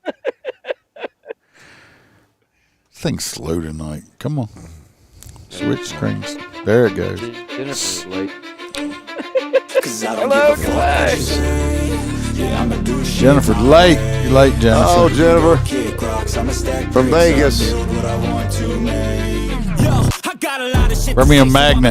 This thing's slow tonight. Come on. Switch screens. There it goes.
Jennifer's late.
Hello, Clash.
Jennifer, late. You're late, Jennifer.
Oh, Jennifer. From Vegas.
Bring me a magnet.